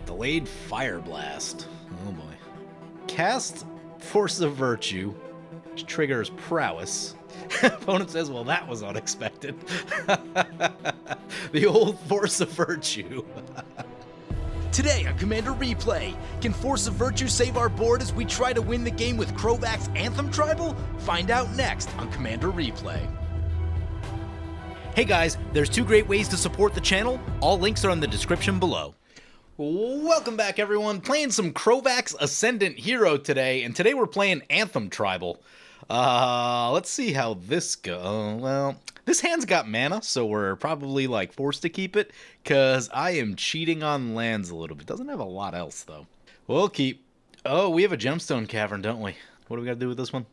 Delayed Fire Blast. Oh boy. Cast Force of Virtue, which triggers Prowess. Opponent says, well, that was unexpected. The old Force of Virtue. Today on Commander Replay, can Force of Virtue save our board as we try to win the game with Crovax Anthem Tribal? Find out next on Commander Replay. Hey guys, there's two great ways to support the channel. All links are in the description below. Welcome back, everyone. Playing some Crovax Ascendant Hero today, and today we're playing Anthem Tribal. Let's see how this goes. Well, this hand's got mana, so we're probably like forced to keep it, because I am cheating on lands a little bit. Doesn't have a lot else, though. We'll keep. Oh, we have a Gemstone Cavern, don't we? What do we got to do with this one?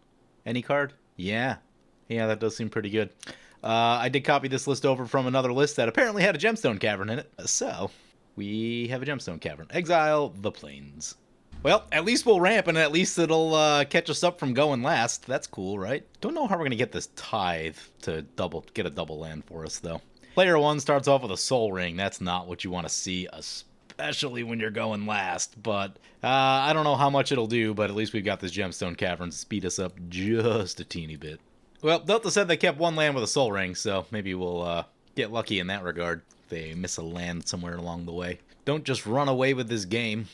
Any card? Yeah, that does seem pretty good. I did copy this list over from another list that apparently had a Gemstone Cavern in it, so we have a Gemstone Cavern. Exile the Plains. Well, at least we'll ramp, and at least it'll catch us up from going last. That's cool, right? Don't know how we're going to get this Tithe to get a double land for us, though. Player 1 starts off with a Soul Ring. That's not what you want to see, especially when you're going last. But I don't know how much it'll do, but at least we've got this Gemstone Cavern to speed us up just a teeny bit. Well, Delta said they kept one land with a Soul Ring, so maybe we'll get lucky in that regard. If they miss a land somewhere along the way. Don't just run away with this game.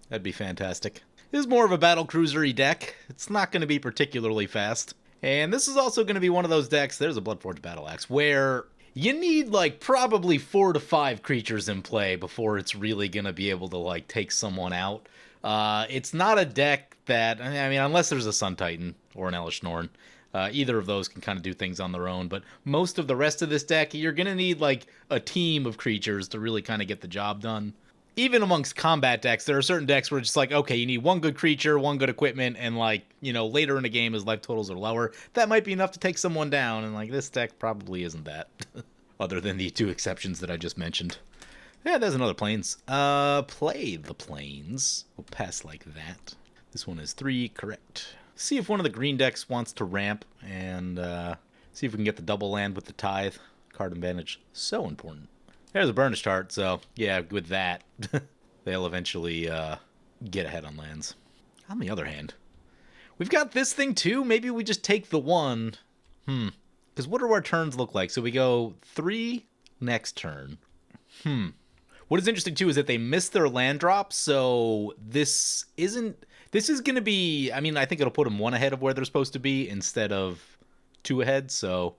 That'd be fantastic. This is more of a battle cruiser-y deck. It's not going to be particularly fast. And this is also going to be one of those decks, there's a Bloodforged Battle Axe, where you need like probably 4 to 5 creatures in play before it's really going to be able to like take someone out. It's not a deck that, I mean, unless there's a Sun Titan or an Elesh Norn, either of those can kind of do things on their own. But most of the rest of this deck, you're going to need like a team of creatures to really kind of get the job done. Even amongst combat decks, there are certain decks where it's just like, okay, you need one good creature, one good equipment, and like, you know, later in the game as life totals are lower, that might be enough to take someone down, and like, this deck probably isn't that. Other than the 2 exceptions that I just mentioned. Yeah, there's another Plains. Play the Plains. We'll pass like that. This one is 3, correct. See if one of the green decks wants to ramp, and see if we can get the double land with the Tithe. Card advantage, so important. There's a Burnished Heart, so yeah, with that, they'll eventually get ahead on lands. On the other hand, we've got this thing too. Maybe we just take the one. Because what do our turns look like? So we go 3 next turn. What is interesting too is that they missed their land drop, so this is going to be, I mean, I think it'll put them 1 ahead of where they're supposed to be instead of 2 ahead, so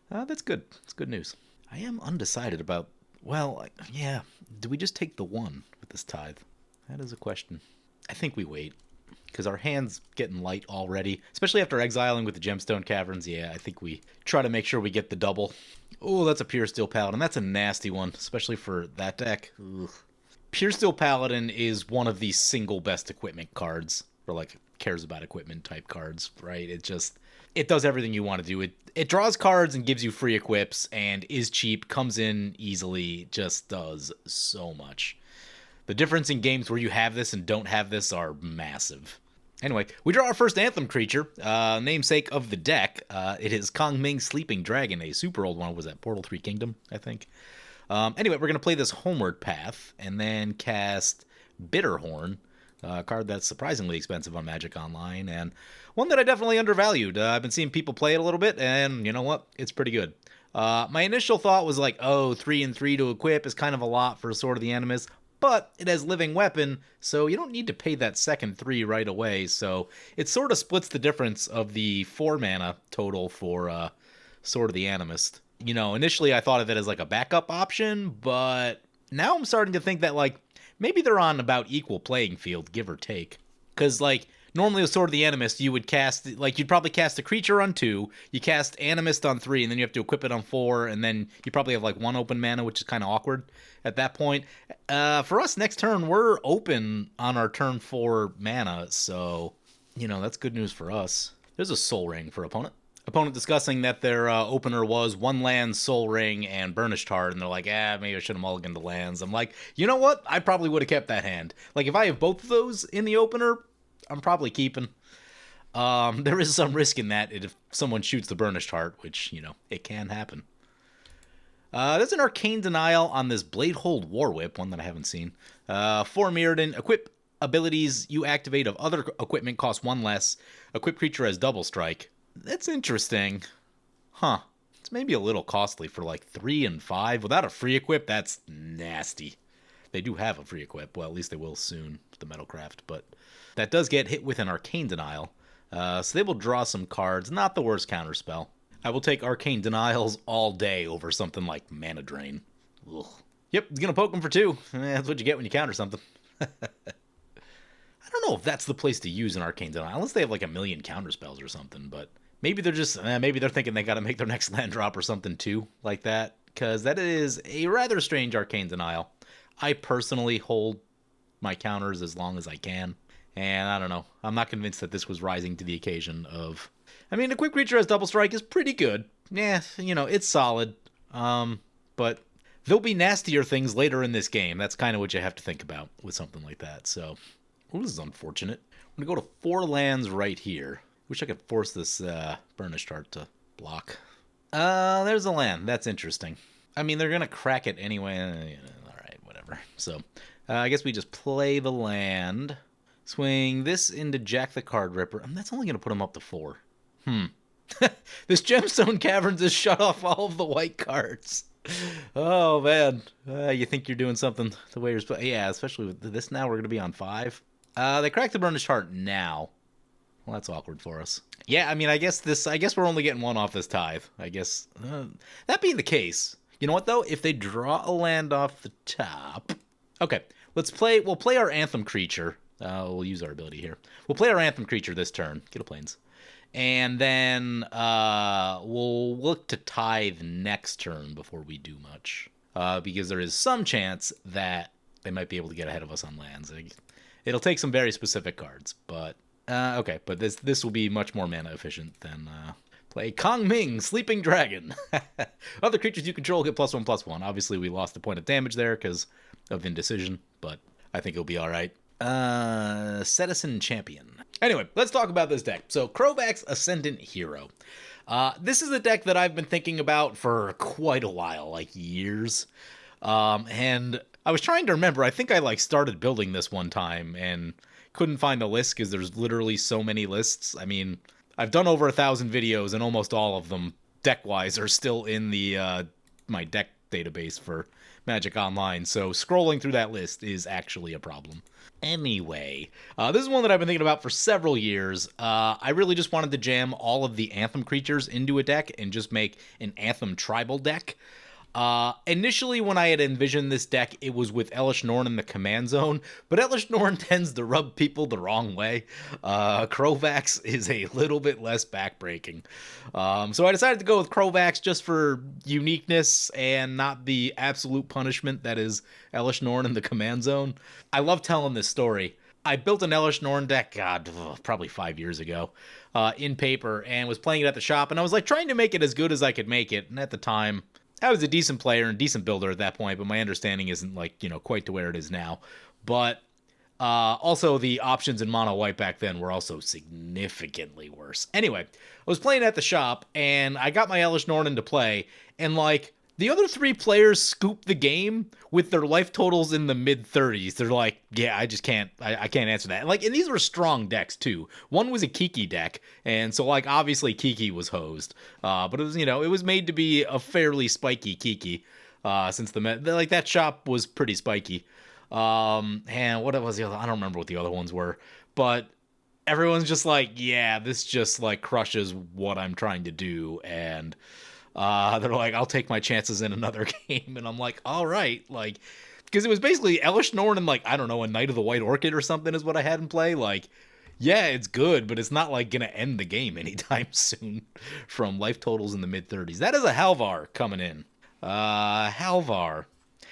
that's good. It's good news. I am undecided about, well, yeah, do we just take the 1 with this Tithe? That is a question. I think we wait, because our hand's getting light already, especially after exiling with the Gemstone Caverns. Yeah, I think we try to make sure we get the double. Oh, that's a Pure Steel Paladin. That's a nasty one, especially for that deck. Ugh. Pure Steel Paladin is one of the single best equipment cards, or like cares about equipment type cards, right? It does everything you want to do. It draws cards and gives you free equips and is cheap, comes in easily, just does so much. The difference in games where you have this and don't have this are massive. Anyway, we draw our first Anthem creature, namesake of the deck. It is Kong Ming Sleeping Dragon, a super old one. Was that Portal 3 Kingdom, I think? Anyway, we're going to play this Homeward Path and then cast Bitterhorn. A card that's surprisingly expensive on Magic Online, and one that I definitely undervalued. I've been seeing people play it a little bit, and you know what? It's pretty good. My initial thought was like, oh, 3 and 3 to equip is kind of a lot for Sword of the Animus, but it has Living Weapon, so you don't need to pay that second 3 right away, so it sort of splits the difference of the 4 mana total for Sword of the Animist. You know, initially I thought of it as like a backup option, but now I'm starting to think that like, maybe they're on about equal playing field, give or take. Because, like, normally with Sword of the Animist, you would cast, like, you'd probably cast a creature on 2, you cast Animist on 3, and then you have to equip it on 4, and then you probably have, like, 1 open mana, which is kind of awkward at that point. For us, next turn, we're open on our turn 4 mana, so, you know, that's good news for us. There's a Soul Ring for opponent. Opponent discussing that their opener was 1 land, Soul Ring, and Burnished Heart, and they're like, maybe I should have mulliganed the lands. I'm like, you know what? I probably would have kept that hand. Like, if I have both of those in the opener, I'm probably keeping. There is some risk in that if someone shoots the Burnished Heart, which, you know, it can happen. There's an Arcane Denial on this Bladehold War Whip, one that I haven't seen. 4 Mirrodin. Equip abilities you activate of other equipment cost 1 less. Equip creature has double strike. That's interesting. Huh. It's maybe a little costly for like 3 and 5. Without a free equip, that's nasty. They do have a free equip. Well, at least they will soon with the Metalcraft. But that does get hit with an Arcane Denial. So they will draw some cards. Not the worst counterspell. I will take Arcane Denials all day over something like Mana Drain. Ugh. Yep, it's going to poke them for 2. That's what you get when you counter something. I don't know if that's the place to use an Arcane Denial, unless they have like a million counterspells or something, but maybe they're just, maybe they're thinking they got to make their next land drop or something too, like that, because that is a rather strange Arcane Denial. I personally hold my counters as long as I can, and I don't know, I'm not convinced that this was rising to the occasion of, I mean, a quick creature as double strike is pretty good. Yeah, you know, it's solid, but there'll be nastier things later in this game. That's kind of what you have to think about with something like that, so. Ooh, this is unfortunate. I'm going to go to 4 lands right here. Wish I could force this Burnished Heart to block. There's a land. That's interesting. I mean, they're going to crack it anyway. All right, whatever. So, I guess we just play the land. Swing this into Jack the Card Ripper. And that's only going to put him up to 4. This Gemstone Caverns has shut off all of the white cards. Oh, man. You think you're doing something the way you're supposed to. Yeah, especially with this now, we're going to be on 5. They cracked the Burnished Heart now. Well, that's awkward for us. Yeah, I mean, I guess we're only getting 1 off this Tithe. I guess, that being the case, you know what, though? If they draw a land off the top. Okay, we'll play our Anthem creature. We'll use our ability here. We'll play our Anthem creature this turn. Get a Plains. And then we'll look to Tithe next turn before we do much. Because there is some chance that they might be able to get ahead of us on lands. It'll take some very specific cards, but okay. But this will be much more mana efficient than play Kong Ming, Sleeping Dragon. Other creatures you control get +1/+1. Obviously, we lost a point of damage there because of indecision, but I think it'll be all right. Citizen Champion. Anyway, let's talk about this deck. So, Crovax Ascendant Hero. This is a deck that I've been thinking about for quite a while, like years. And I was trying to remember, I think I started building this one time and couldn't find the list because there's literally so many lists. I mean, I've done over 1,000 videos and almost all of them, deck-wise, are still in the my deck database for Magic Online. So scrolling through that list is actually a problem. Anyway, this is one that I've been thinking about for several years. I really just wanted to jam all of the Anthem creatures into a deck and just make an Anthem tribal deck. Initially, when I had envisioned this deck, it was with Elesh Norn in the command zone, but Elesh Norn tends to rub people the wrong way. Crovax is a little bit less backbreaking. So I decided to go with Crovax just for uniqueness and not the absolute punishment that is Elesh Norn in the command zone. I love telling this story. I built an Elesh Norn deck, probably 5 years ago, in paper, and was playing it at the shop, and I was trying to make it as good as I could make it, and at the time, I was a decent player and decent builder at that point, but my understanding isn't quite to where it is now. But also the options in mono white back then were also significantly worse. Anyway, I was playing at the shop and I got my Elesh Norn into play, and the other 3 players scooped the game with their life totals in the mid-30s. They're like, yeah, I just can't, I can't answer that. And these were strong decks too. One was a Kiki deck, and so obviously Kiki was hosed. But it was, it was made to be a fairly spiky Kiki, since that shop was pretty spiky. And what was the other? I don't remember what the other ones were, but everyone's just yeah, this just crushes what I'm trying to do, and they're like, I'll take my chances in another game, and I'm like, all right, because it was basically Elesh Norn and I don't know, a Knight of the White Orchid or something is what I had in play. Yeah, it's good, but it's not gonna end the game anytime soon from life totals in the mid-30s. That is a Halvar coming in. Halvar.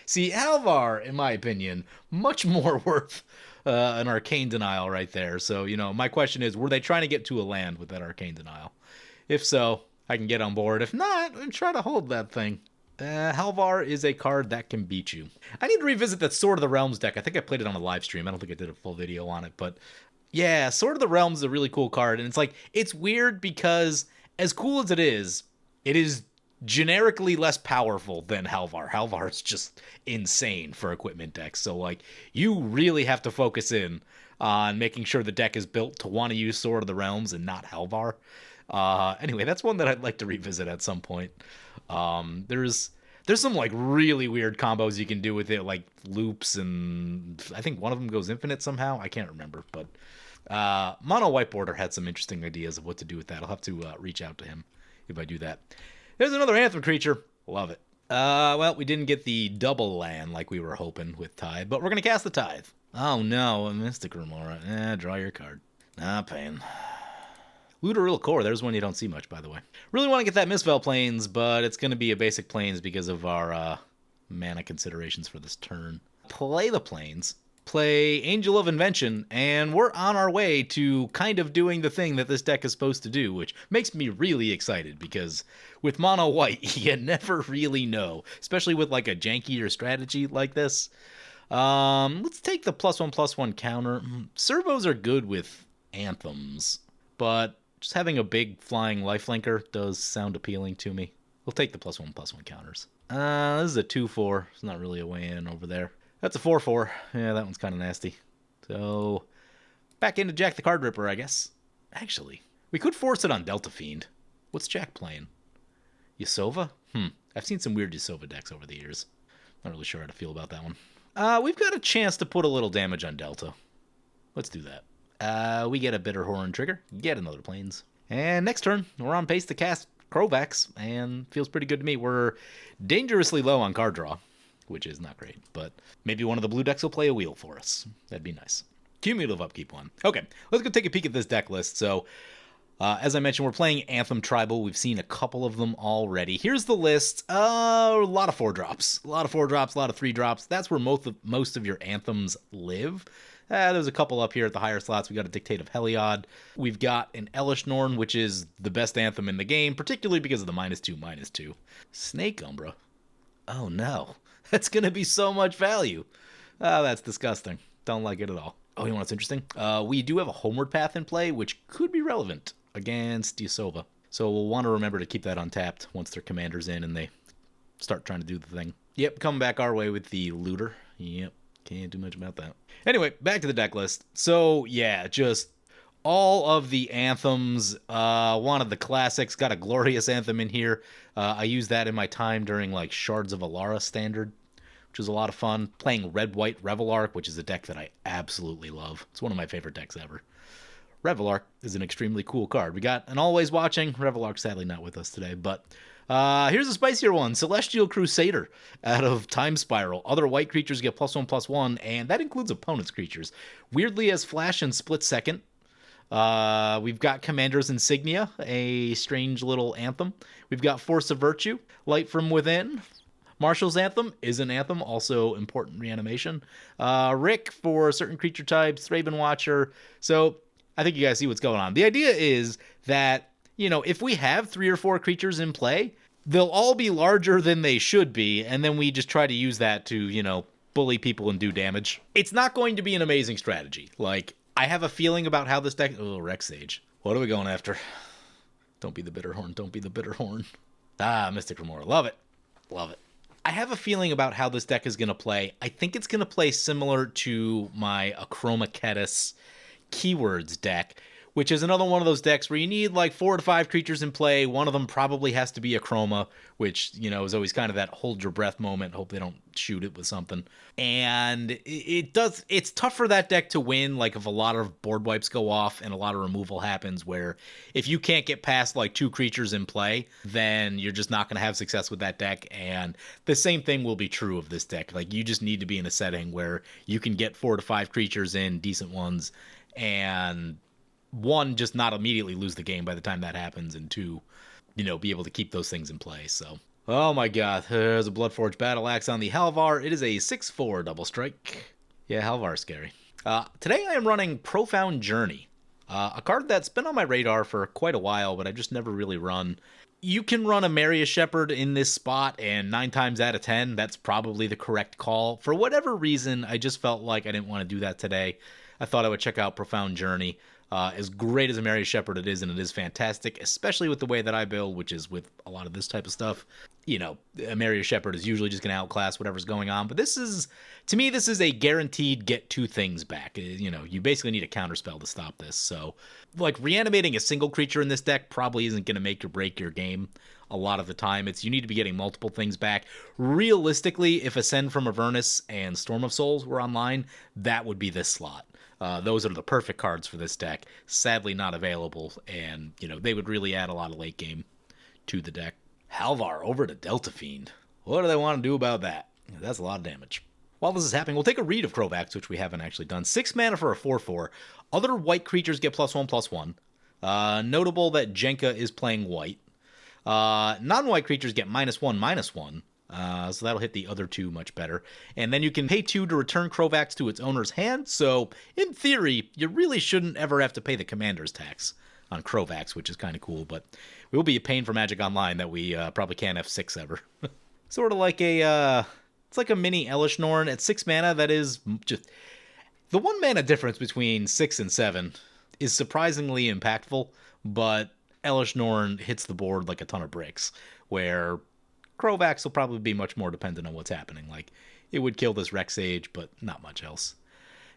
See, Halvar, in my opinion, much more worth an Arcane Denial right there. So, my question is, were they trying to get to a land with that Arcane Denial? If so, I can get on board. If not, I'm trying to hold that thing. Halvar is a card that can beat you. I need to revisit that Sword of the Realms deck. I think I played it on a live stream. I don't think I did a full video on it, but yeah, Sword of the Realms is a really cool card, and it's weird because as cool as it is generically less powerful than Halvar. Halvar is just insane for equipment decks. So, like, you really have to focus in on making sure the deck is built to want to use Sword of the Realms and not Halvar. Anyway, that's one that I'd like to revisit at some point. There's some, like, really weird combos you can do with it, like loops, and I think one of them goes infinite somehow. I can't remember, but Mono Whiteboarder had some interesting ideas of what to do with that. I'll have to reach out to him if I do that. There's another Anthem creature. Love it. Well, we didn't get the double land like we were hoping with Tithe, but we're going to cast the Tithe. Oh, no, a Mystic Remora. Draw your card. Pain. Looter Core, there's one you don't see much, by the way. Really want to get that Misspell Plains, but it's going to be a basic Plains because of our mana considerations for this turn. Play the Plains. Play Angel of Invention, and we're on our way to kind of doing the thing that this deck is supposed to do, which makes me really excited, because with mono white, you never really know, especially with like a jankier strategy like this. Let's take the +1/+1 counter. Servos are good with Anthems, but just having a big flying lifelinker does sound appealing to me. We'll take the +1/+1 counters. This is a 2/4. It's not really a way in over there. That's a 4/4. Yeah, that one's kind of nasty. So, back into Jack the Card Ripper, I guess. Actually, we could force it on Delta Fiend. What's Jack playing? Yasova? I've seen some weird Yasova decks over the years. Not really sure how to feel about that one. We've got a chance to put a little damage on Delta. Let's do that. We get a Bitter Horn trigger. Get another Plains. And next turn, we're on pace to cast Crovax, and feels pretty good to me. We're dangerously low on card draw, which is not great, but maybe one of the blue decks will play a wheel for us. That'd be nice. Cumulative upkeep one. Okay, let's go take a peek at this deck list. So, as I mentioned, we're playing Anthem Tribal. We've seen a couple of them already. Here's the list. A lot of 4-drops. A lot of 4-drops, a lot of 3-drops. That's where most of your Anthems live. There's a couple up here at the higher slots. We got a Dictate of Heliod. We've got an Elish Norn, which is the best Anthem in the game, particularly because of the -2/-2. Snake Umbra. Oh no. That's going to be so much value. That's disgusting. Don't like it at all. Oh, you know what's interesting? We do have a Homeward Path in play, which could be relevant against Yasova. So we'll want to remember to keep that untapped once their commander's in and they start trying to do the thing. Yep, coming back our way with the Looter. Yep, can't do much about that. Anyway, back to the deck list. So, yeah, just all of the Anthems. One of the classics. Got a Glorious Anthem in here. I used that in my time during, like, Shards of Alara Standard, which was a lot of fun. Playing Red-White Revelark, which is a deck that I absolutely love. It's one of my favorite decks ever. Revelark is an extremely cool card. We got an Always Watching. Revelark sadly not with us today, but here's a spicier one. Celestial Crusader out of Time Spiral. Other white creatures get +1/+1, and that includes opponent's creatures. Weirdly, as Flash and Split Second. We've got Commander's Insignia, a strange little anthem. We've got Force of Virtue, Light from Within. Marshall's Anthem is an anthem, also important reanimation. Rick for certain creature types, Thraben Watcher. So I think you guys see what's going on. The idea is that, you know, if we have 3 or 4 creatures in play, they'll all be larger than they should be, and then we just try to use that to, you know, bully people and do damage. It's not going to be an amazing strategy. Like, I have a feeling about how this deck... Oh, Rex Sage. What are we going after? Don't be the Bitter Horn. Don't be the Bitter Horn. Mystic Remora. Love it. Love it. I have a feeling about how this deck is going to play. I think it's going to play similar to my Achroma Ketis Keywords deck, which is another one of those decks where you need like 4 to 5 creatures in play. One of them probably has to be a Chroma, which, you know, is always kind of that hold your breath moment. Hope they don't shoot it with something. And it's tough for that deck to win, like if a lot of board wipes go off and a lot of removal happens, where if you can't get past like 2 creatures in play, then you're just not going to have success with that deck. And the same thing will be true of this deck. Like, you just need to be in a setting where you can get 4 to 5 creatures in, decent ones, and 1, just not immediately lose the game by the time that happens, and 2, you know, be able to keep those things in play. So, oh my god, there's a Bloodforged Battle Axe on the Halvar. It is a 6/4 double strike. Yeah, Halvar's scary. Today I am running Profound Journey, a card that's been on my radar for quite a while, but I've just never really run. You can run a Marius Shepherd in this spot, and 9 times out of 10, that's probably the correct call. For whatever reason, I just felt like I didn't want to do that today. I thought I would check out Profound Journey. As great as a Marius Shepherd it is, and it is fantastic, especially with the way that I build, which is with a lot of this type of stuff. You know, a Marius Shepherd is usually just going to outclass whatever's going on. But this is, to me, this is a guaranteed get 2 things back. You know, you basically need a counterspell to stop this. So, like, reanimating a single creature in this deck probably isn't going to make or break your game a lot of the time. You need to be getting multiple things back. Realistically, if Ascend from Avernus and Storm of Souls were online, that would be this slot. Those are the perfect cards for this deck. Sadly not available, and, you know, they would really add a lot of late game to the deck. Halvar over to Delta Fiend. What do they want to do about that? That's a lot of damage. While this is happening, we'll take a read of Crovax, which we haven't actually done. 6 mana for a 4/4. Other white creatures get +1/+1. Notable that Jenka is playing white. Non-white creatures get -1/-1. So that'll hit the other 2 much better. And then you can pay 2 to return Crovax to its owner's hand. So, in theory, you really shouldn't ever have to pay the commander's tax on Crovax, which is kind of cool. But it will be a pain for Magic Online that we probably can't F6 ever. Sort of like a, it's like a mini Elish Norn at 6 mana. That is just, the 1 mana difference between 6 and 7 is surprisingly impactful. But Elish Norn hits the board like a ton of bricks, where Crovax will probably be much more dependent on what's happening. Like, it would kill this Rex Sage, but not much else.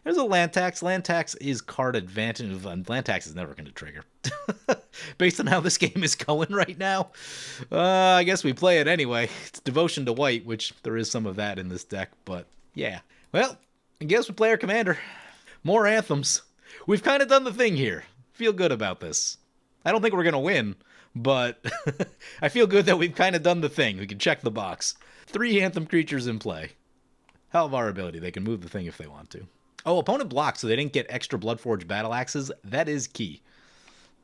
There's a land tax. Land tax is card advantage. Land tax is never going to trigger. Based on how this game is going right now, I guess we play it anyway. It's Devotion to White, which there is some of that in this deck, but yeah. Well, I guess we play our commander. More anthems. We've kind of done the thing here. Feel good about this. I don't think we're going to win, but I feel good that we've kind of done the thing. We can check the box. 3 anthem creatures in play. Halvar ability. They can move the thing if they want to. Oh, opponent blocked, so they didn't get extra Bloodforged Battle Axes. That is key.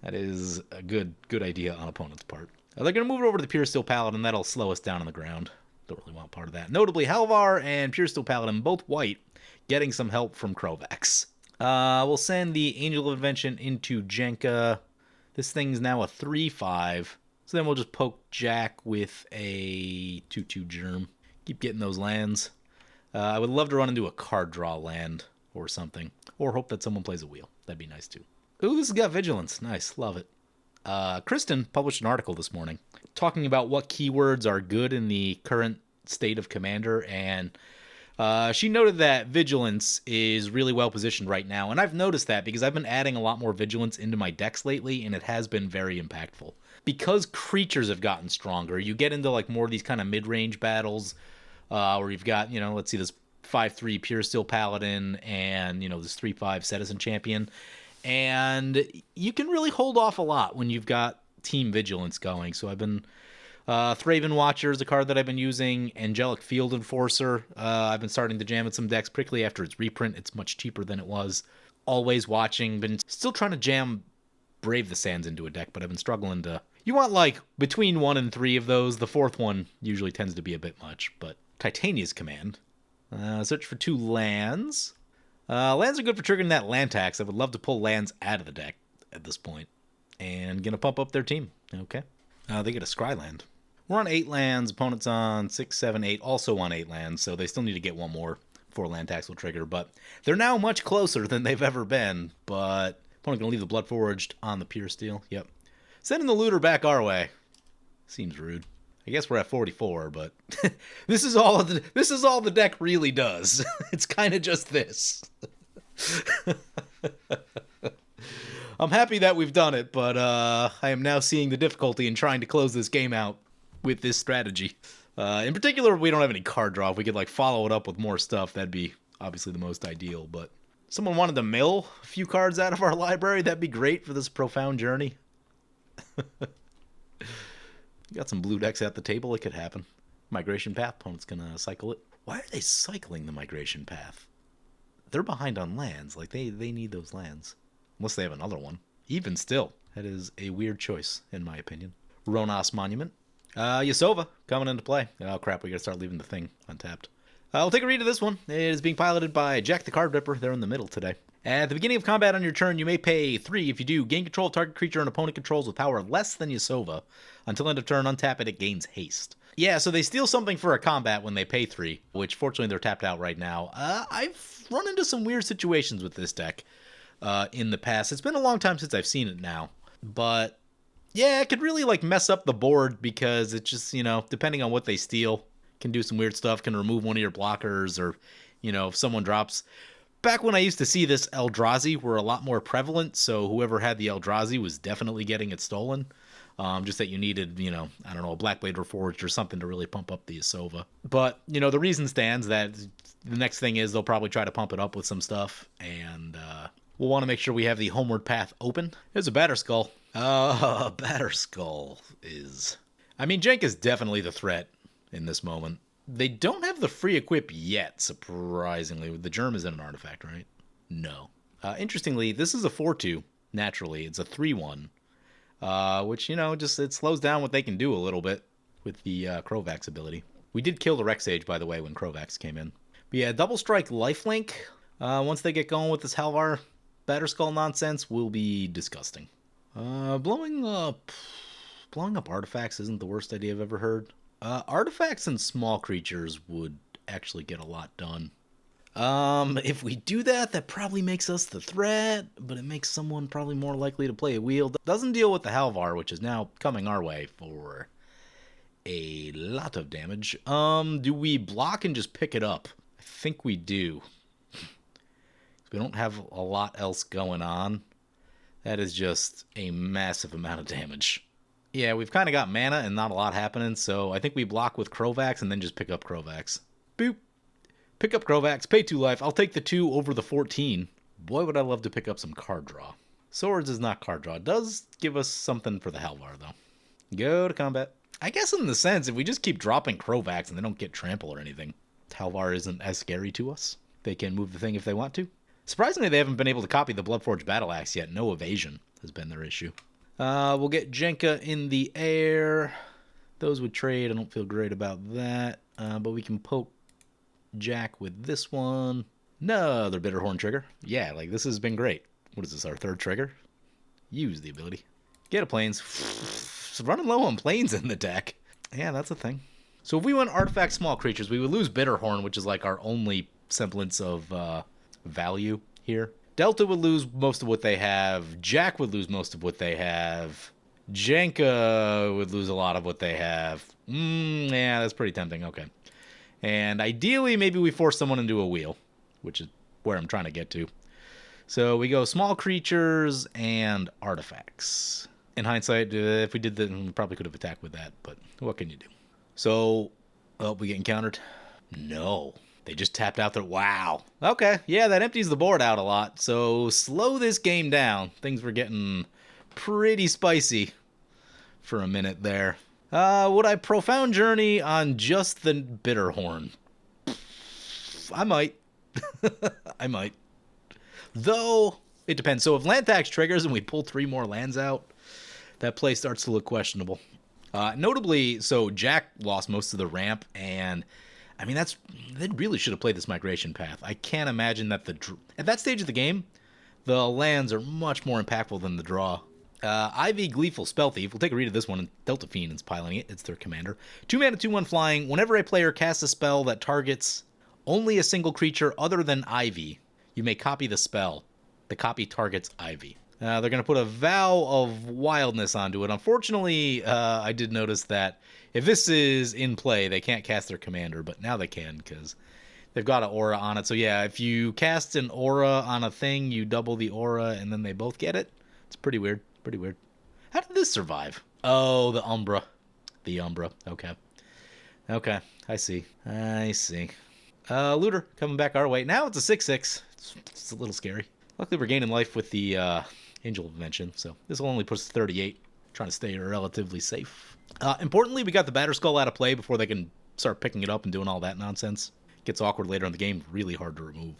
That is a good idea on opponent's part. They're going to move it over to the Pure Steel Paladin. That'll slow us down on the ground. Don't really want part of that. Notably, Halvar and Pure Steel Paladin, both white, getting some help from Crovax. We'll send the Angel of Invention into Jenka. This thing's now a 3/5. So then we'll just poke Jack with a 2/2 Germ. Keep getting those lands. I would love to run into a card draw land or something. Or hope that someone plays a wheel. That'd be nice too. Ooh, this has got Vigilance. Nice. Love it. Kristen published an article this morning talking about what keywords are good in the current state of Commander, and she noted that Vigilance is really well positioned right now, and I've noticed that because I've been adding a lot more Vigilance into my decks lately, and it has been very impactful. Because creatures have gotten stronger, you get into like more of these kind of mid-range battles where you've got, you know, let's see, this 5/3 Pure Steel Paladin and, you know, this 3/5 Citizen Champion, and you can really hold off a lot when you've got Team Vigilance going. So I've been Thraven Watcher is a card that I've been using. Angelic Field Enforcer. I've been starting to jam in some decks, particularly after its reprint. It's much cheaper than it was. Always Watching. Been still trying to jam Brave the Sands into a deck, but I've been struggling to... You want, like, between 1 and 3 of those. The 4th one usually tends to be a bit much, but... Titania's Command. Search for 2 lands. Lands are good for triggering that land tax. I would love to pull lands out of the deck at this point. And gonna pump up their team. Okay. They get a Scryland. We're on 8 lands. Opponent's on 6, 7, 8. Also on 8 lands, so they still need to get 1 more before land tax will trigger. But they're now much closer than they've ever been. But opponent gonna leave the Bloodforged on the Pure Steel. Yep. Sending the Looter back our way. Seems rude. I guess we're at 44, but this is all the deck really does. It's kind of just this. I'm happy that we've done it, but I am now seeing the difficulty in trying to close this game out with this strategy. In particular, we don't have any card draw. If we could like follow it up with more stuff, that'd be obviously the most ideal. But someone wanted to mill a few cards out of our library. That'd be great for this Profound Journey. Got some blue decks at the table. It could happen. Migration Path. Opponent's gonna cycle it. Why are they cycling the Migration Path? They're behind on lands. Like they need those lands. Unless they have another one. Even still, that is a weird choice, in my opinion. Ronas Monument. Yasova coming into play. Oh crap, we gotta start leaving the thing untapped. We'll take a read of this one. It is being piloted by Jack the Card Ripper. They're in the middle today. At the beginning of combat on your turn, you may pay 3. If you do, gain control of target creature an opponent controls with power less than Yasova. Until end of turn, untap it, it gains haste. Yeah, so they steal something for a combat when they pay 3, which fortunately they're tapped out right now. I've run into some weird situations with this deck in the past. It's been a long time since I've seen it now. But yeah, it could really like mess up the board because it's just, you know, depending on what they steal, can do some weird stuff, can remove one of your blockers, or, you know, if someone drops. Back when I used to see this, Eldrazi were a lot more prevalent, so whoever had the Eldrazi was definitely getting it stolen. Just that you needed, you know, I don't know, a Blackblade Reforged or something to really pump up the Yasova. But, you know, the reason stands that the next thing is they'll probably try to pump it up with some stuff, and we'll want to make sure we have the homeward path open. There's a Batterskull. Batterskull is... I mean, Jenk is definitely the threat in this moment. They don't have the free equip yet, surprisingly. The Germ isn't an artifact, right? No. Interestingly, this is a 4-2, naturally. It's a 3-1, which, you know, just it slows down what they can do a little bit with the Crovax ability. We did kill the Rexage, by the way, when Crovax came in. But yeah, Double Strike Lifelink, once they get going with this Halvar Batterskull nonsense, will be disgusting. Blowing up artifacts isn't the worst idea I've ever heard. Artifacts and small creatures would actually get a lot done. If we do that, that probably makes us the threat, but it makes someone probably more likely to play a wheel. Doesn't deal with the Halvar, which is now coming our way for a lot of damage. Do we block and just pick it up? I think we do. We don't have a lot else going on. That is just a massive amount of damage. Yeah, we've kind of got mana and not a lot happening, so I think we block with Crovax and then just pick up Crovax. Boop. Pick up Crovax, pay 2 life. I'll take the 2 over the 14. Boy, would I love to pick up some card draw. Swords is not card draw. It does give us something for the Halvar, though. Go to combat. I guess in the sense, if we just keep dropping Crovax and they don't get trample or anything, Halvar isn't as scary to us. They can move the thing if they want to. Surprisingly, they haven't been able to copy the Bloodforged Battle Axe yet. No evasion has been their issue. We'll get Jenka in the air. Those would trade. I don't feel great about that. But we can poke Jack with this one. Another Bitterhorn trigger. Yeah, like this has been great. What is this, our 3rd trigger? Use the ability. Get a planes. Running low on planes in the deck. Yeah, that's a thing. So if we went artifact small creatures, we would lose Bitterhorn, which is like our only semblance of value here. Delta would lose most of what they have. Jack would lose most of what they have. Jenka would lose a lot of what they have. Yeah, that's pretty tempting. Okay. And ideally, maybe we force someone into a wheel, which is where I'm trying to get to. So we go small creatures and artifacts. In hindsight, if we did that, we probably could have attacked with that, but what can you do? So, oh, we get encountered? No. They just tapped out their... Wow. Okay, yeah, that empties the board out a lot. So slow this game down. Things were getting pretty spicy for a minute there. Would I Profound Journey on just the Bitterhorn? I might. I might. Though, it depends. So if land tax triggers and we pull 3 more lands out, that play starts to look questionable. Notably, so Jack lost most of the ramp, and... I mean, they really should have played this migration path. I can't imagine that at that stage of the game, the lands are much more impactful than the draw. Ivy, Gleeful, Spell Thief. We'll take a read of this one, and Delta Fiend is piloting it. It's their commander. 2 mana, 2/1 flying. Whenever a player casts a spell that targets only a single creature other than Ivy, you may copy the spell. The copy targets Ivy. They're going to put a Vow of Wildness onto it. Unfortunately, I did notice that if this is in play, they can't cast their commander, but now they can because they've got an aura on it. So yeah, if you cast an aura on a thing, you double the aura, and then they both get it. It's pretty weird. Pretty weird. How did this survive? Oh, the Umbra. The Umbra. Okay. Okay, I see. I see. Looter coming back our way. Now it's a 6/6. It's a little scary. Luckily, we're gaining life with the Angel of Invention, so this will only put us to 38. Trying to stay relatively safe. Importantly, we got the Batterskull out of play before they can start picking it up and doing all that nonsense. Gets awkward later in the game, really hard to remove.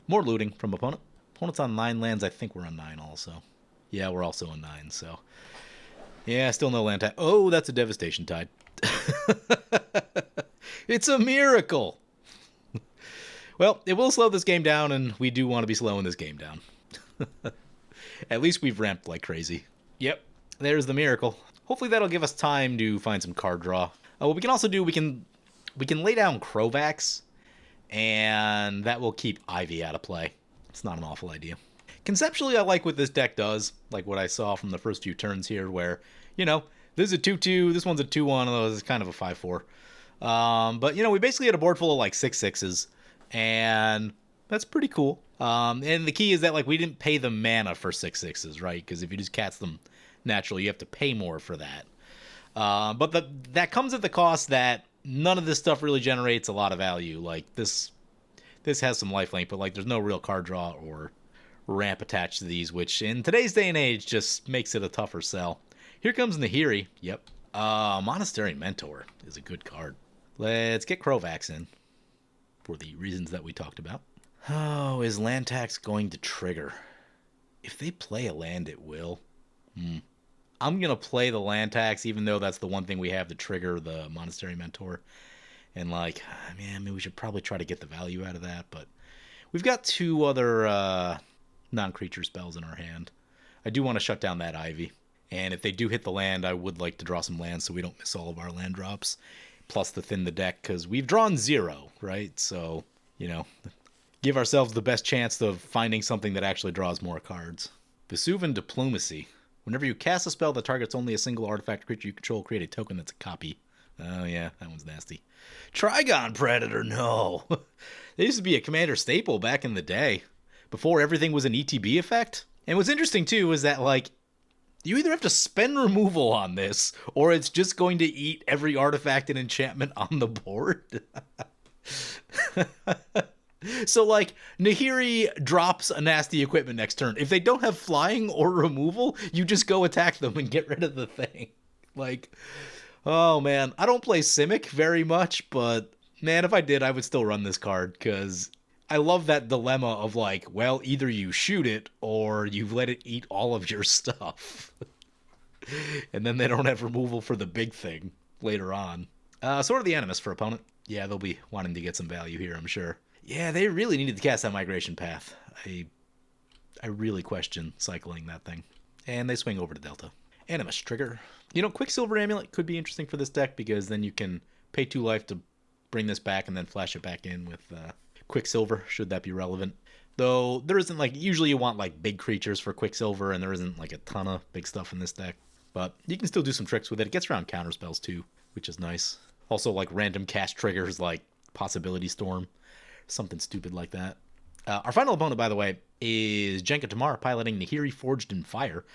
More looting from opponent. Opponent's on 9 lands. I think we're on 9 also. Yeah, we're also on 9, so... Yeah, still no land tap. Oh, that's a Devastation Tide. It's a miracle! Well, it will slow this game down, and we do want to be slowing this game down. At least we've ramped like crazy. Yep, there's the miracle. Hopefully that'll give us time to find some card draw. What we can also do, we can lay down Crovax, and that will keep Ivy out of play. It's not an awful idea. Conceptually, I like what this deck does, like what I saw from the first few turns here, where, you know, this is a 2-2, this one's a 2-1, although this is kind of a 5-4. But, you know, we basically had a board full of, like, 6/6s, and that's pretty cool. And the key is that, like, we didn't pay the mana for 6/6s, right? Because if you just cast them naturally, you have to pay more for that. But that comes at the cost that none of this stuff really generates a lot of value. Like, this has some lifelink, but, like, there's no real card draw or ramp attached to these, which in today's day and age just makes it a tougher sell. Here comes Nahiri. Yep. Monastery Mentor is a good card. Let's get Crovax in for the reasons that we talked about. Oh, is land tax going to trigger? If they play a land, it will. I'm going to play the land tax, even though that's the one thing we have to trigger the Monastery Mentor. And, like, man, I mean, we should probably try to get the value out of that, but we've got two other non-creature spells in our hand. I do want to shut down that Ivy. And if they do hit the land, I would like to draw some lands so we don't miss all of our land drops. Plus to thin the deck, because we've drawn 0, right? So, you know, give ourselves the best chance of finding something that actually draws more cards. Vesuvian Diplomacy. Whenever you cast a spell that targets only a single artifact creature you control, create a token that's a copy. Oh yeah, that one's nasty. Trigon Predator, no. They used to be a commander staple back in the day, before everything was an ETB effect. And what's interesting too is that, like, you either have to spend removal on this, or it's just going to eat every artifact and enchantment on the board. So, like, Nahiri drops a nasty equipment next turn. If they don't have flying or removal, you just go attack them and get rid of the thing. Like, oh man, I don't play Simic very much, but man, if I did, I would still run this card, because I love that dilemma of, like, well, either you shoot it or you let it eat all of your stuff. And then they don't have removal for the big thing later on. Sword of the Animus for opponent. Yeah, they'll be wanting to get some value here, I'm sure. Yeah, they really needed to cast that Migration Path. I really question cycling that thing. And they swing over to Delta. Animus trigger. You know, Quicksilver Amulet could be interesting for this deck, because then you can pay 2 life to bring this back and then flash it back in with Quicksilver, should that be relevant. Though there isn't, like, usually you want, like, big creatures for Quicksilver, and there isn't, like, a ton of big stuff in this deck. But you can still do some tricks with it. It gets around counter spells too, which is nice. Also, like, random cast triggers like Possibility Storm. Something stupid like that. Our final opponent, by the way, is Jenka Tamar, piloting Nahiri Forged in Fire.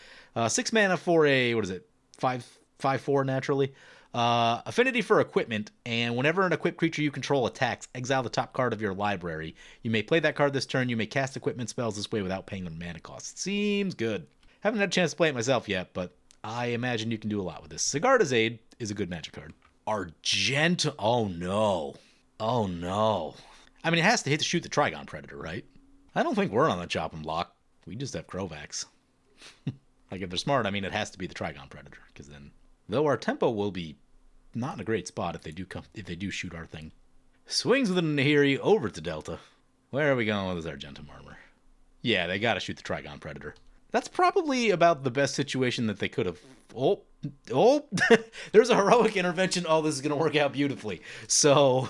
6 mana for a, 5/4 naturally. Affinity for equipment, and whenever an equipped creature you control attacks, exile the top card of your library. You may play that card this turn. You may cast equipment spells this way without paying their mana cost. Seems good. Haven't had a chance to play it myself yet, but I imagine you can do a lot with this. Sigarda's Aid is a good Magic card. Argent. Oh no. Oh no. I mean, it has to hit to shoot the Trigon Predator, right? I don't think we're on the chopping block. We just have Crovax. Like, if they're smart, I mean, it has to be the Trigon Predator, because then, though our tempo will be not in a great spot if they do shoot our thing. Swings with a Nahiri over to Delta. Where are we going with this Argentum Armor? Yeah, they gotta shoot the Trigon Predator. That's probably about the best situation that they could have. Oh, there's a heroic intervention. Oh, this is gonna work out beautifully. So,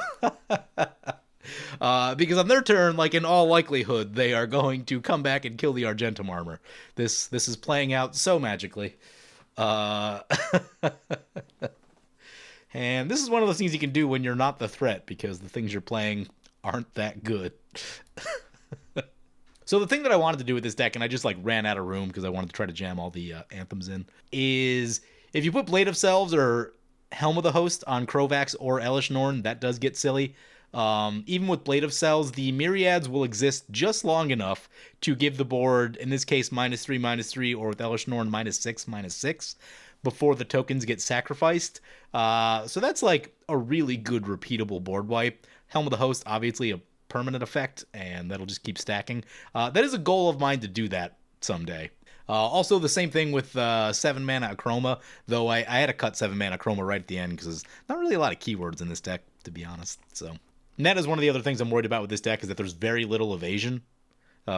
because on their turn, like, in all likelihood, they are going to come back and kill the Argentum Armor. This is playing out so magically. And this is one of those things you can do when you're not the threat, because the things you're playing aren't that good. So the thing that I wanted to do with this deck, and I just, like, ran out of room because I wanted to try to jam all the anthems in, is if you put Blade of Selves or Helm of the Host on Crovax or Elish Norn, that does get silly. Even with Blade of Selves, the Myriads will exist just long enough to give the board, in this case, -3/-3, or with Elish Norn, -6/-6, before the tokens get sacrificed. So that's, like, a really good repeatable board wipe. Helm of the Host, obviously a permanent effect, and that'll just keep stacking. That is a goal of mine to do that someday. Also, the same thing with 7 mana Achroma, though I had to cut 7 mana Achroma right at the end because there's not really a lot of keywords in this deck, to be honest. So, And that is one of the other things I'm worried about with this deck, is that there's very little evasion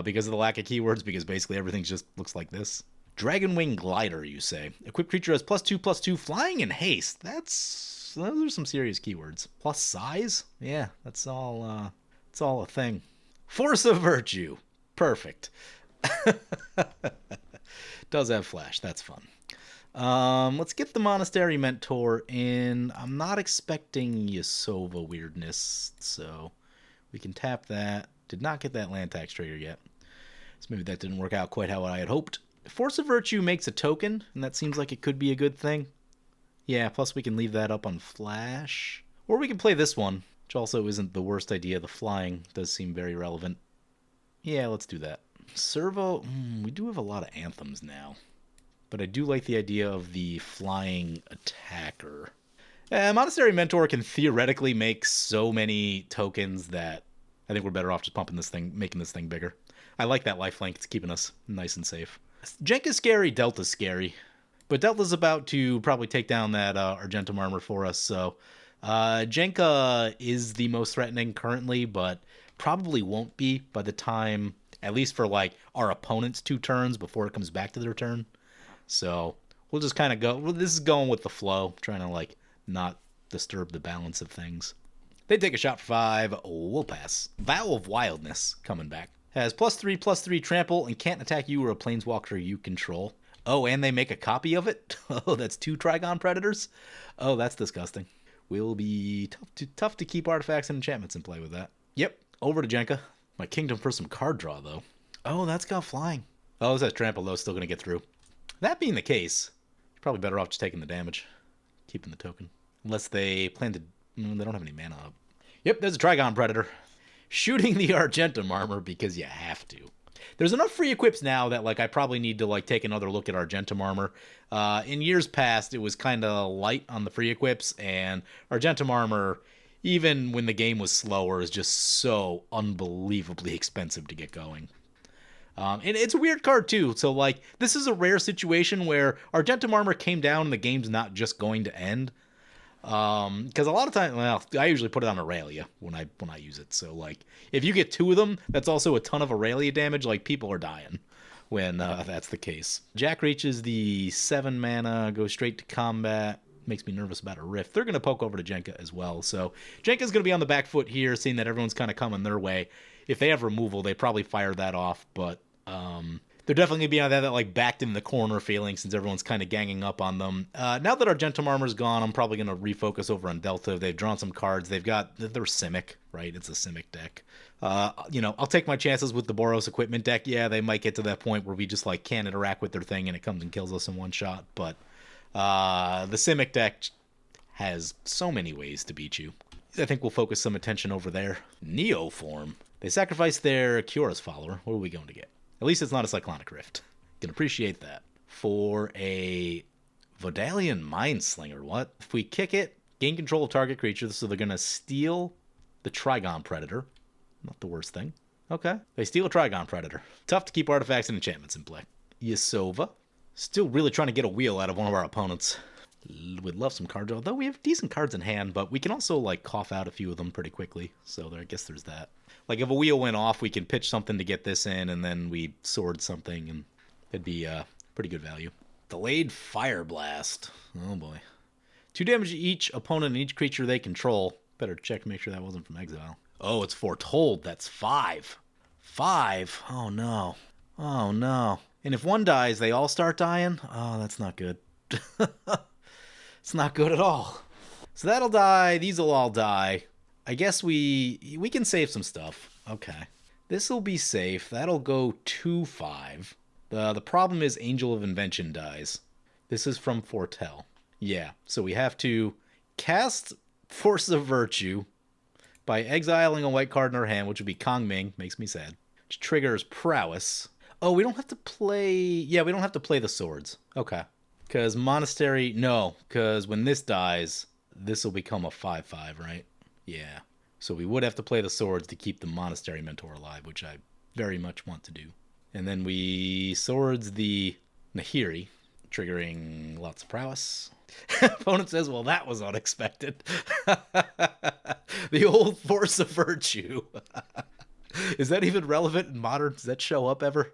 because of the lack of keywords, because basically everything just looks like this. Dragonwing Glider, you say. Equipped creature has +2/+2 flying and haste. Those are some serious keywords. Plus size? Yeah, that's all a thing. Force of Virtue. Perfect. Does have flash. That's fun. Let's get the Monastery Mentor in. I'm not expecting Yasova weirdness, so we can tap that. Did not get that land tax trigger yet, so maybe that didn't work out quite how I had hoped. Force of Virtue makes a token, and that seems like it could be a good thing. Yeah, plus we can leave that up on flash. Or we can play this one, which also isn't the worst idea. The flying does seem very relevant. Yeah, let's do that. Servo, we do have a lot of anthems now. But I do like the idea of the flying attacker. Monastery Mentor can theoretically make so many tokens that I think we're better off just pumping this thing, making this thing bigger. I like that lifelink. It's keeping us nice and safe. Jenka's scary, Delta's scary. But Delta's about to probably take down that Argentum armor for us, so Jenka is the most threatening currently, but probably won't be by the time, at least for like our opponent's 2 turns before it comes back to their turn. So we'll just kind of go, well, this is going with the flow, trying to like not disturb the balance of things. They take a shot for 5, we'll pass. Vow of Wildness coming back. Has +3/+3 trample and can't attack you or a planeswalker you control. Oh, and they make a copy of it? Oh, that's 2 Trigon Predators? Oh, that's disgusting. Will be tough to keep artifacts and enchantments in play with that. Yep, over to Jenka. My kingdom for some card draw, though. Oh, that's got flying. Oh, this has trample, though, still going to get through. That being the case, you're probably better off just taking the damage. Keeping the token. Unless they plan to... they don't have any mana up. Yep, there's a Trigon Predator. Shooting the Argentum armor because you have to. There's enough free equips now that like I probably need to like take another look at Argentum armor. In years past, it was kind of light on the free equips, and Argentum armor, even when the game was slower, is just so unbelievably expensive to get going. And it's a weird card too. So like this is a rare situation where Argentum armor came down and the game's not just going to end. Because a lot of times, well, I usually put it on Aurelia when I use it. So like, if you get 2 of them, that's also a ton of Aurelia damage. Like people are dying when that's the case. Jack reaches the 7 mana, goes straight to combat. Makes me nervous about a Rift. They're gonna poke over to Jenka as well. So Jenka's gonna be on the back foot here, seeing that everyone's kind of coming their way. If they have removal, they probably fire that off, but they're definitely going to be on that like backed in the corner feeling since everyone's kind of ganging up on them. Now that Argentum armor's gone, I'm probably going to refocus over on Delta. They've drawn some cards. They're Simic, right? It's a Simic deck. I'll take my chances with the Boros equipment deck. Yeah, they might get to that point where we just like can't interact with their thing and it comes and kills us in one shot. But the Simic deck has so many ways to beat you. I think we'll focus some attention over there. Neoform. They sacrifice their Kyora's follower. What are we going to get? At least it's not a Cyclonic Rift. Can appreciate that. For a Vodalian Mindslinger, what? If we kick it, gain control of target creatures, so they're going to steal the Trigon Predator. Not the worst thing. Okay. They steal a Trigon Predator. Tough to keep artifacts and enchantments in play. Yasova. Still really trying to get a wheel out of one of our opponents. Would love some card draw, though we have decent cards in hand, but we can also like cough out a few of them pretty quickly. So I guess there's that. Like if a wheel went off, we can pitch something to get this in, and then we sword something, and it'd be pretty good value. Delayed Fire Blast. Oh boy. 2 damage to each opponent and each creature they control. Better check, make sure that wasn't from exile. Oh, it's Foretold. That's 5. 5? Oh no. Oh no. And if one dies, they all start dying? Oh, that's not good. It's not good at all. So that'll die. These will all die. I guess we can save some stuff. Okay. This will be safe. That'll go 2/5. The problem is Angel of Invention dies. This is from Foretell. Yeah, so we have to cast Force of Virtue by exiling a white card in our hand, which would be Kong Ming. Makes me sad. Which triggers Prowess. Oh, we don't have to play... Yeah, we don't have to play the swords. Okay. Because Monastery... No, because when this dies, this will become a 5/5, right? Yeah. So we would have to play the swords to keep the Monastery Mentor alive, which I very much want to do. And then we swords the Nahiri. triggering lots of prowess. Opponent says, well, that was unexpected. The old force of virtue. Is that even relevant in Modern? Does that show up ever?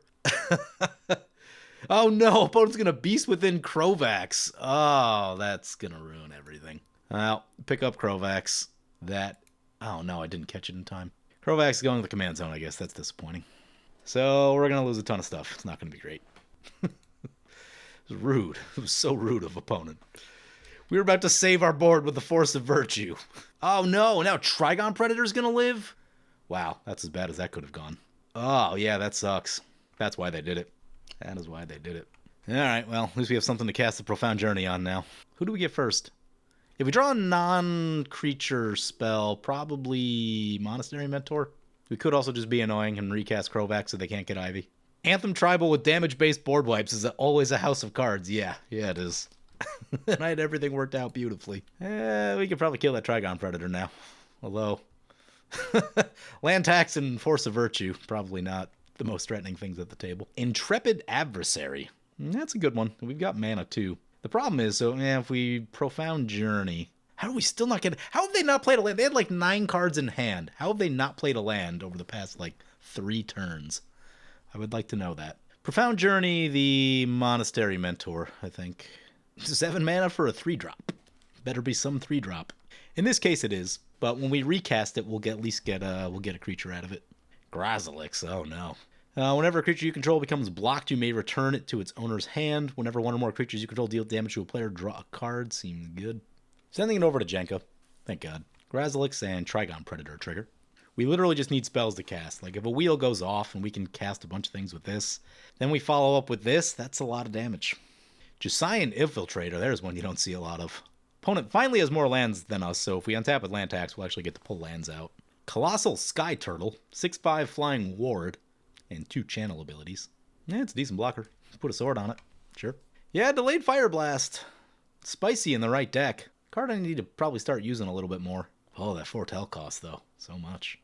Oh no, opponent's gonna Beast Within Crovax. Oh, that's gonna ruin everything. Well, pick up Crovax. Oh no, I didn't catch it in time. Crovax is going to the command zone, I guess. That's disappointing. So we're gonna lose a ton of stuff. It's not gonna be great. It was rude. It was so rude of opponent. We were about to save our board with the Force of Virtue. Oh no, now Trigon Predator's gonna live? Wow, that's as bad as that could have gone. Oh yeah, that sucks. That's why they did it. That is why they did it. Alright, well, at least we have something to cast the Profound Journey on now. Who do we get first? If we draw a non-creature spell, probably Monastery Mentor. We could also just be annoying and recast Crovax so they can't get Ivy. Anthem Tribal with damage-based board wipes is always a house of cards. Yeah, it is. And I had everything worked out beautifully. We could probably kill that Trigon Predator now. Although, land tax and Force of Virtue, probably not the most threatening things at the table. Intrepid Adversary. That's a good one. We've got mana too. The problem is, if we Profound Journey, how do we still not get... How have they not played a land? They had like 9 cards in hand. How have they not played a land over the past like 3 turns? I would like to know that. Profound Journey, the Monastery Mentor, I think. 7 mana for a 3-drop. Better be some 3-drop. In this case it is, but when we recast it, we'll at least get a creature out of it. Grazalix, oh no. Whenever a creature you control becomes blocked, you may return it to its owner's hand. Whenever one or more creatures you control deal damage to a player, draw a card. Seems good. Sending it over to Jenka. Thank God. Grazalix and Trigon Predator trigger. We literally just need spells to cast. Like, if a wheel goes off and we can cast a bunch of things with this, then we follow up with this, that's a lot of damage. Gisayan Infiltrator, there's one you don't see a lot of. Opponent finally has more lands than us, so if we untap with land tax, we'll actually get to pull lands out. Colossal Sky Turtle, 6/5 Flying Ward, and 2 channel abilities. Yeah, it's a decent blocker. Put a sword on it. Sure. Yeah, Delayed Fire Blast. Spicy in the right deck. Card I need to probably start using a little bit more. Oh, that Foretell cost, though. So much.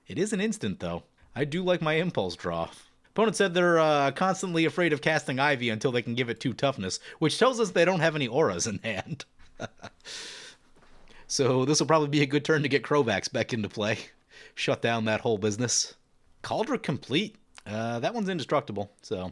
It is an instant, though. I do like my Impulse draw. Opponent said they're constantly afraid of casting Ivy until they can give it 2 toughness, which tells us they don't have any auras in hand. So this will probably be a good turn to get Crovax back into play. Shut down that whole business. Cauldron Complete. That one's indestructible, so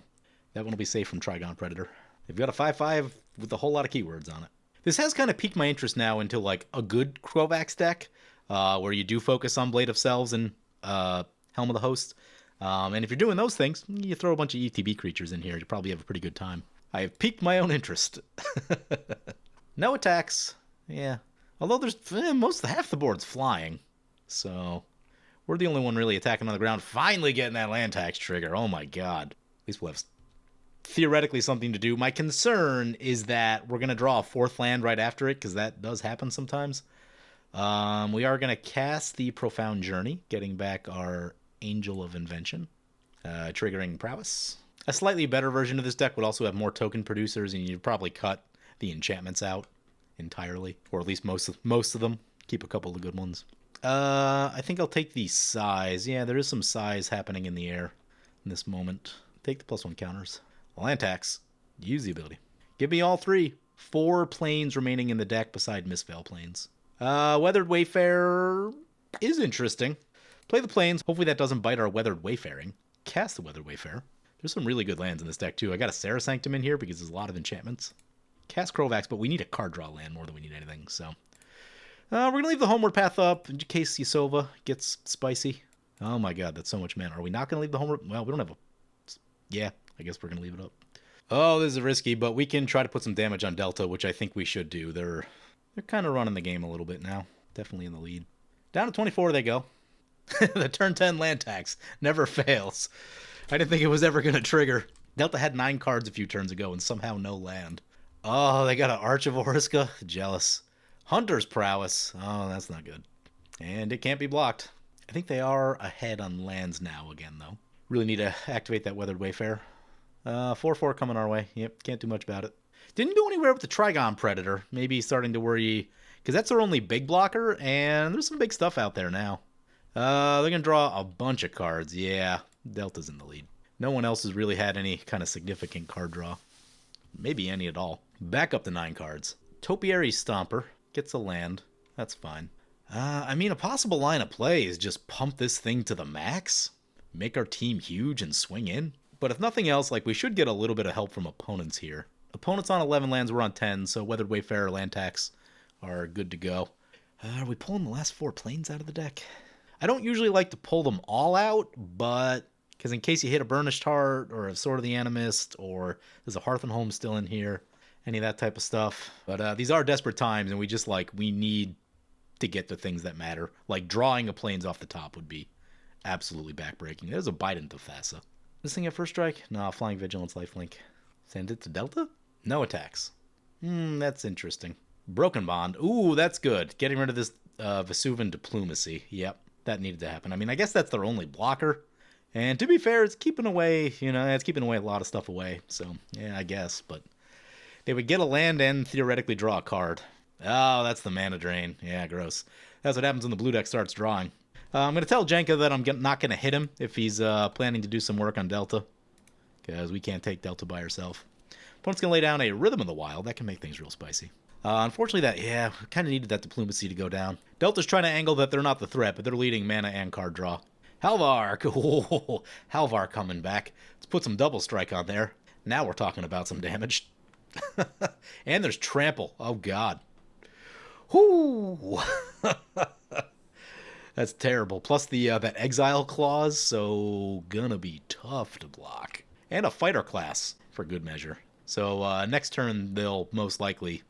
that one will be safe from Trigon Predator. They've got a 5/5 with a whole lot of keywords on it. This has kind of piqued my interest now into like a good Crovax deck, where you do focus on Blade of Selves and Helm of the Host. And if you're doing those things, you throw a bunch of ETB creatures in here, you probably have a pretty good time. I have piqued my own interest. No attacks. Yeah. Although there's half the board's flying. So we're the only one really attacking on the ground. Finally getting that land tax trigger. Oh my god. At least we'll have theoretically something to do. My concern is that we're going to draw a 4th land right after it, because that does happen sometimes. We are going to cast the Profound Journey, getting back our Angel of Invention, triggering Prowess. A slightly better version of this deck would also have more token producers, and you'd probably cut the enchantments out entirely, or at least most of them. Keep a couple of good ones. I think I'll take the size. Yeah, there is some size happening in the air in this moment. Take the +1 counters. Land tax. Use the ability. Give me all 3. 4 planes remaining in the deck beside Mistveil planes. Weathered Wayfarer is interesting. Play the planes. Hopefully that doesn't bite our Weathered Wayfaring. Cast the Weathered Wayfarer. There's some really good lands in this deck too. I got a Serra Sanctum in here because there's a lot of enchantments. Cast Crovax, but we need a card draw land more than we need anything, so... we're going to leave the Homeward Path up in case Yasova gets spicy. Oh my god, that's so much mana. Are we not going to leave the Homeward... Well, we don't have a... Yeah, I guess we're going to leave it up. Oh, this is risky, but we can try to put some damage on Delta, which I think we should do. They're kind of running the game a little bit now. Definitely in the lead. Down to 24 they go. The turn 10 land tax never fails. I didn't think it was ever going to trigger. Delta had 9 cards a few turns ago and somehow no land. Oh, they got an Arch of Oriska? Jealous. Hunter's Prowess. Oh, that's not good. And it can't be blocked. I think they are ahead on lands now again, though. Really need to activate that Weathered Wayfarer. 4/4 coming our way. Yep, can't do much about it. Didn't go anywhere with the Trigon Predator. Maybe starting to worry, because that's our only big blocker, and there's some big stuff out there now. They're going to draw a bunch of cards. Yeah, Delta's in the lead. No one else has really had any kind of significant card draw. Maybe any at all. Back up to 9 cards. Topiary Stomper gets a land. That's fine. I mean, a possible line of play is just pump this thing to the max, make our team huge and swing in. But if nothing else, like, we should get a little bit of help from opponents here. Opponents on 11 lands, we're on 10, so Weathered Wayfarer, land tax are good to go. Are we pulling the last 4 planes out of the deck? I don't usually like to pull them all out, but because in case you hit a Burnished Heart or a Sword of the Animist, or there's a Hearth and Home still in here, any of that type of stuff. But these are desperate times, and we need to get the things that matter. Like drawing a planes off the top would be absolutely backbreaking. There's a Bident to Thassa. This thing at first strike? No, Flying Vigilance, Lifelink. Send it to Delta? No attacks. That's interesting. Broken Bond. Ooh, that's good. Getting rid of this Vesuvian Diplomacy. Yep, that needed to happen. I mean, I guess that's their only blocker. And to be fair, it's keeping away, it's keeping away a lot of stuff away. So, yeah, I guess. But they would get a land and theoretically draw a card. Oh, that's the mana drain. Yeah, gross. That's what happens when the blue deck starts drawing. I'm going to tell Jenka that I'm not going to hit him if he's planning to do some work on Delta, because we can't take Delta by herself. Opponent's going to lay down a Rhythm of the Wild. That can make things real spicy. Unfortunately, kind of needed that Diplomacy to go down. Delta's trying to angle that they're not the threat, but they're leading mana and card draw. Halvar! Oh, Halvar coming back. Let's put some double strike on there. Now we're talking about some damage. And there's Trample. Oh, God. Whoo! That's terrible. Plus that Exile clause, so gonna be tough to block. And a Fighter class, for good measure. So next turn, they'll most likely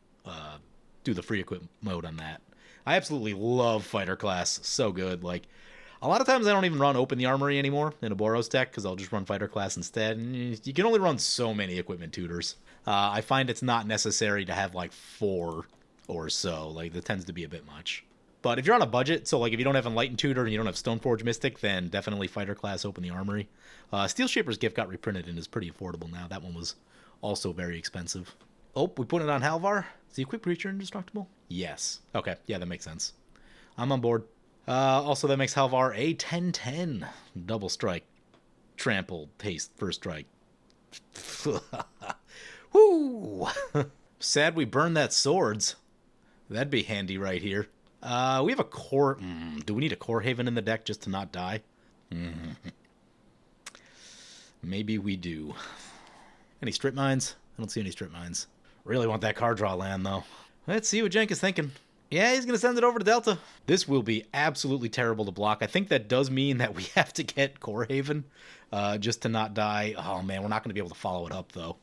do the free equip mode on that. I absolutely love Fighter class. So good. Like, a lot of times I don't even run Open the Armory anymore in a Boros deck, because I'll just run Fighter class instead. And you can only run so many equipment tutors. I find it's not necessary to have like 4 or so. Like, that tends to be a bit much. But if you're on a budget, so like if you don't have Enlightened Tutor and you don't have Stoneforge Mystic, then definitely Fighter class, Open the Armory. Steel Shaper's Gift got reprinted and is pretty affordable now. That one was also very expensive. Oh, we put it on Halvar. Is the Equipped Creature indestructible? Yes. Okay, yeah, that makes sense. I'm on board. Also, that makes Halvar a 10/10. Double strike. Trample, haste, first strike. Woo! Sad we burned that swords. That'd be handy right here. We have a core. Do we need a Core Haven in the deck just to not die? Maybe we do. Any strip mines? I don't see any strip mines. Really want that card draw land, though. Let's see what Jenk is thinking. Yeah, he's going to send it over to Delta. This will be absolutely terrible to block. I think that does mean that we have to get Core Haven just to not die. Oh, man, we're not going to be able to follow it up, though.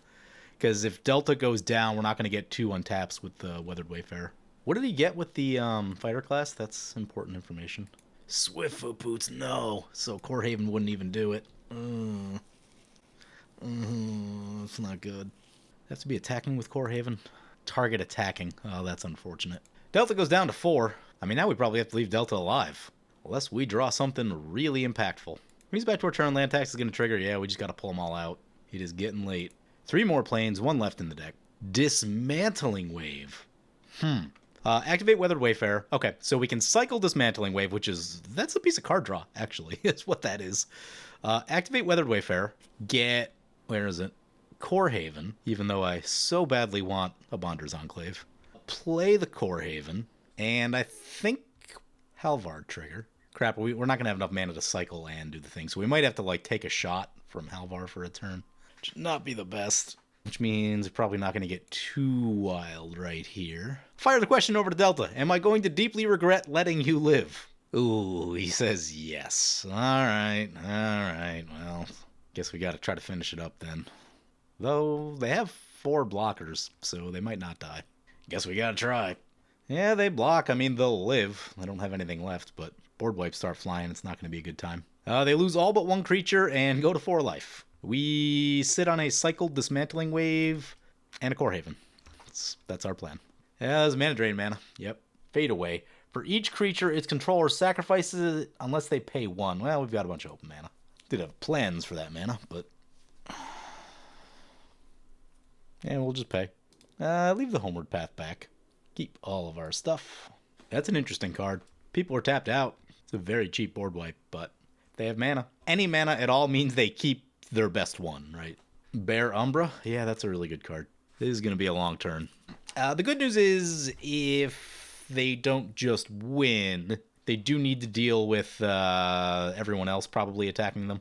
Because if Delta goes down, we're not going to get 2 untaps with the Weathered Wayfarer. What did he get with the Fighter class? That's important information. Swiftfoot Boots, no. So Core Haven wouldn't even do it. It's not good. Has to be attacking with Core Haven. Target attacking. Oh, that's unfortunate. Delta goes down to 4. I mean, now we probably have to leave Delta alive. Unless we draw something really impactful. When he's back to our turn, land tax is going to trigger. Yeah, we just got to pull them all out. It is getting late. 3 more planes, 1 left in the deck. Dismantling Wave. Activate Weathered Wayfarer. Okay, so we can cycle Dismantling Wave, that's a piece of card draw, actually. That's what that is. Activate Weathered Wayfarer. Get, where is it? Core Haven, even though I so badly want a Bonder's Enclave. Play the Core Haven, and I think Halvar trigger. Crap, we're not going to have enough mana to cycle and do the thing, so we might have to, like, take a shot from Halvar for a turn. Should not be the best. Which means we're probably not going to get too wild right here. Fire the question over to Delta. Am I going to deeply regret letting you live? Ooh, he says yes. All right. Well, guess we got to try to finish it up then. Though they have 4 blockers, so they might not die. Guess we got to try. Yeah, they block. I mean, they'll live. I don't have anything left, but board wipes start flying. It's not going to be a good time. They lose all but 1 creature and go to 4 life. We sit on a cycled Dismantling Wave and a Core Haven. That's our plan. Yeah, there's mana drain mana. Yep. Fade away. For each creature, its controller sacrifices it unless they pay 1. Well, we've got a bunch of open mana. Did have plans for that mana, but... yeah, we'll just pay. Leave the Homeward Path back. Keep all of our stuff. That's an interesting card. People are tapped out. It's a very cheap board wipe, but they have mana. Any mana at all means they keep their best one, right? Bear Umbra? Yeah, that's a really good card. This is going to be a long turn. The good news is if they don't just win, they do need to deal with everyone else probably attacking them.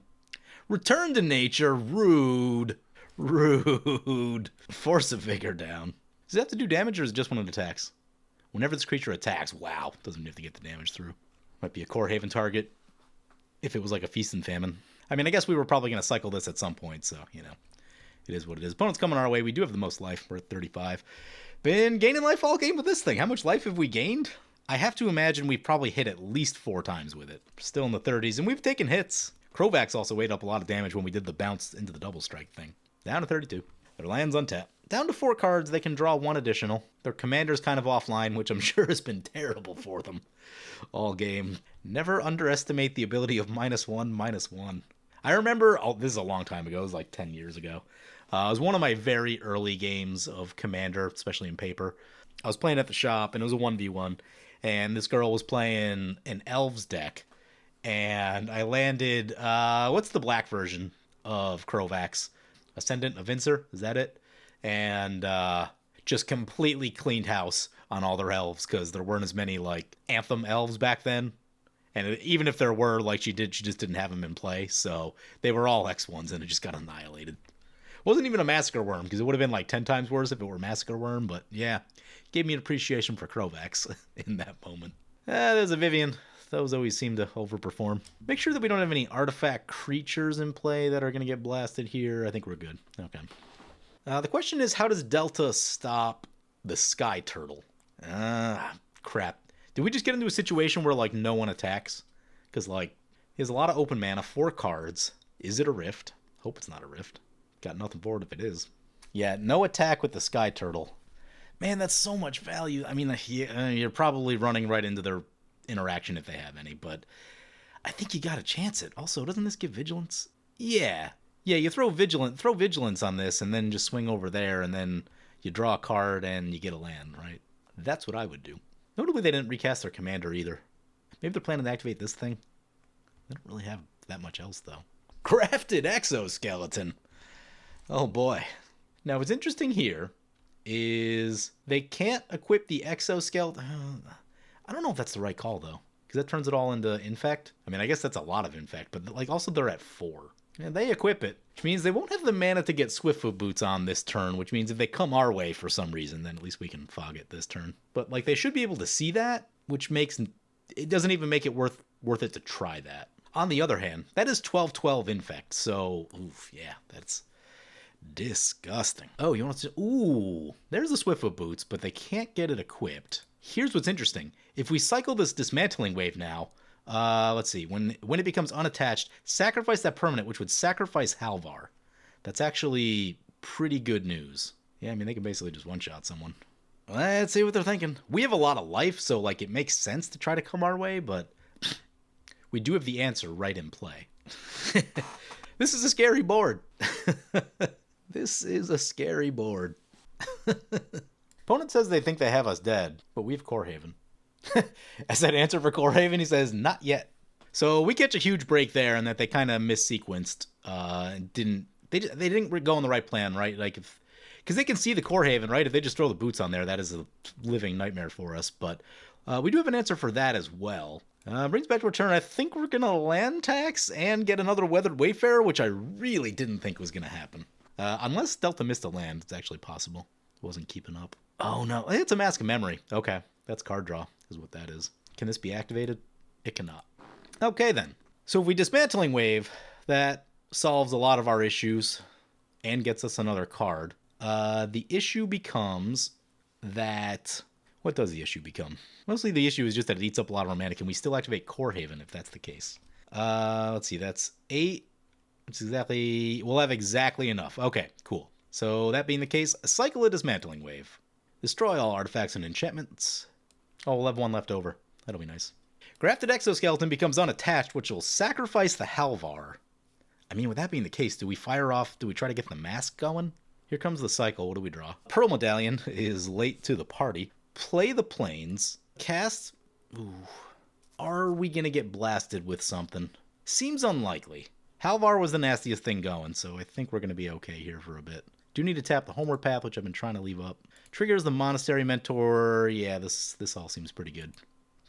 Return to nature. Rude. Rude. Force of Vigor down. Does it have to do damage or is it just when it attacks? Whenever this creature attacks, wow. Doesn't even have to get the damage through. Might be a Core Haven target if it was like a Feast and Famine. I mean, I guess we were probably going to cycle this at some point, so, you know. It is what it is. Opponent's coming our way. We do have the most life. We're at 35. Been gaining life all game with this thing. How much life have we gained? I have to imagine we've probably hit at least 4 times with it. Still in the 30s, and we've taken hits. Crovax also weighed up a lot of damage when we did the bounce into the double strike thing. Down to 32. Their land's untapped. Down to 4 cards. They can draw 1 additional. Their commander's kind of offline, which I'm sure has been terrible for them all game. Never underestimate the ability of -1/-1. I remember, this is a long time ago. It was like 10 years ago. It was one of my very early games of Commander, especially in paper. I was playing at the shop, and it was a 1v1, and this girl was playing an Elves deck, and I landed, what's the black version of Crovax? Ascendant of Vincer, is that it? And just completely cleaned house on all their elves, because there weren't as many, like, Anthem elves back then. And even if there were, like, she just didn't have them in play, so they were all X1s, and it just got annihilated. Wasn't even a Massacre Worm, because it would have been like 10 times worse if it were Massacre Worm, but yeah, gave me an appreciation for Crovax in that moment. There's a Vivian. Those always seem to overperform. Make sure that we don't have any artifact creatures in play that are going to get blasted here. I think we're good. Okay. The question is, how does Delta stop the Sky Turtle? Crap. Did we just get into a situation where, like, no one attacks? Because, like, he has a lot of open mana, 4 cards. Is it a Rift? Hope it's not a Rift. Got nothing for it if it is. Yeah, no attack with the Sky Turtle. Man, that's so much value. I mean, you're probably running right into their interaction if they have any, but I think you gotta chance it. Also, doesn't this give Vigilance? Yeah. Yeah, you throw Vigilance on this, and then just swing over there, and then you draw a card, and you get a land, right? That's what I would do. Notably, they didn't recast their commander either. Maybe they're planning to activate this thing. They don't really have that much else, though. Crafted Exoskeleton. Oh boy. Now what's interesting here is they can't equip the exoskeleton. I don't know if that's the right call though, because that turns it all into infect. I mean, I guess that's a lot of infect, but like also they're at 4. And they equip it, which means they won't have the mana to get Swiftfoot Boots on this turn, which means if they come our way for some reason, then at least we can fog it this turn. But like they should be able to see that, which makes it doesn't even make it worth it to try that. On the other hand, that is 12/12 infect, so oof, yeah, that's disgusting. Oh, you want to see? Ooh, there's the Swiftfoot Boots, but they can't get it equipped. Here's what's interesting. If we cycle this Dismantling Wave now, let's see. When it becomes unattached, sacrifice that permanent, which would sacrifice Halvar. That's actually pretty good news. Yeah, I mean, they can basically just one-shot someone. Let's see what they're thinking. We have a lot of life, so, like, it makes sense to try to come our way, but we do have the answer right in play. This is a scary board. This is a scary board. Opponent says they think they have us dead, but we have Core Haven. As that answer for Core Haven, he says, not yet. So we catch a huge break there, and that they kind of missequenced. They didn't go on the right plan, right? Like because they can see the Core Haven, right? If they just throw the boots on there, that is a living nightmare for us. But we do have an answer for that as well. Brings back to return. I think we're gonna land tax and get another Weathered Wayfarer, which I really didn't think was gonna happen. Unless Delta missed a land, it's actually possible. Wasn't keeping up. Oh no, it's a Mask of Memory. Okay, that's card draw, is what that is. Can this be activated? It cannot. Okay then. So if we Dismantling Wave, that solves a lot of our issues and gets us another card. The issue becomes that... What does the issue become? Mostly the issue is just that it eats up a lot of our mana. Can we still activate Core Haven if that's the case? Let's see, that's 8. It's exactly... We'll have exactly enough. Okay, cool. So that being the case, cycle a Dismantling Wave. Destroy all artifacts and enchantments. Oh, we'll have 1 left over. That'll be nice. Grafted Exoskeleton becomes unattached, which will sacrifice the Halvar. I mean, with that being the case, do we fire off? Do we try to get the mask going? Here comes the cycle. What do we draw? Pearl Medallion is late to the party. Play the Plains. Cast... Ooh. Are we going to get blasted with something? Seems unlikely. Halvar was the nastiest thing going, so I think we're going to be okay here for a bit. Do need to tap the Homeward Path, which I've been trying to leave up. Triggers the Monastery Mentor. Yeah, this all seems pretty good.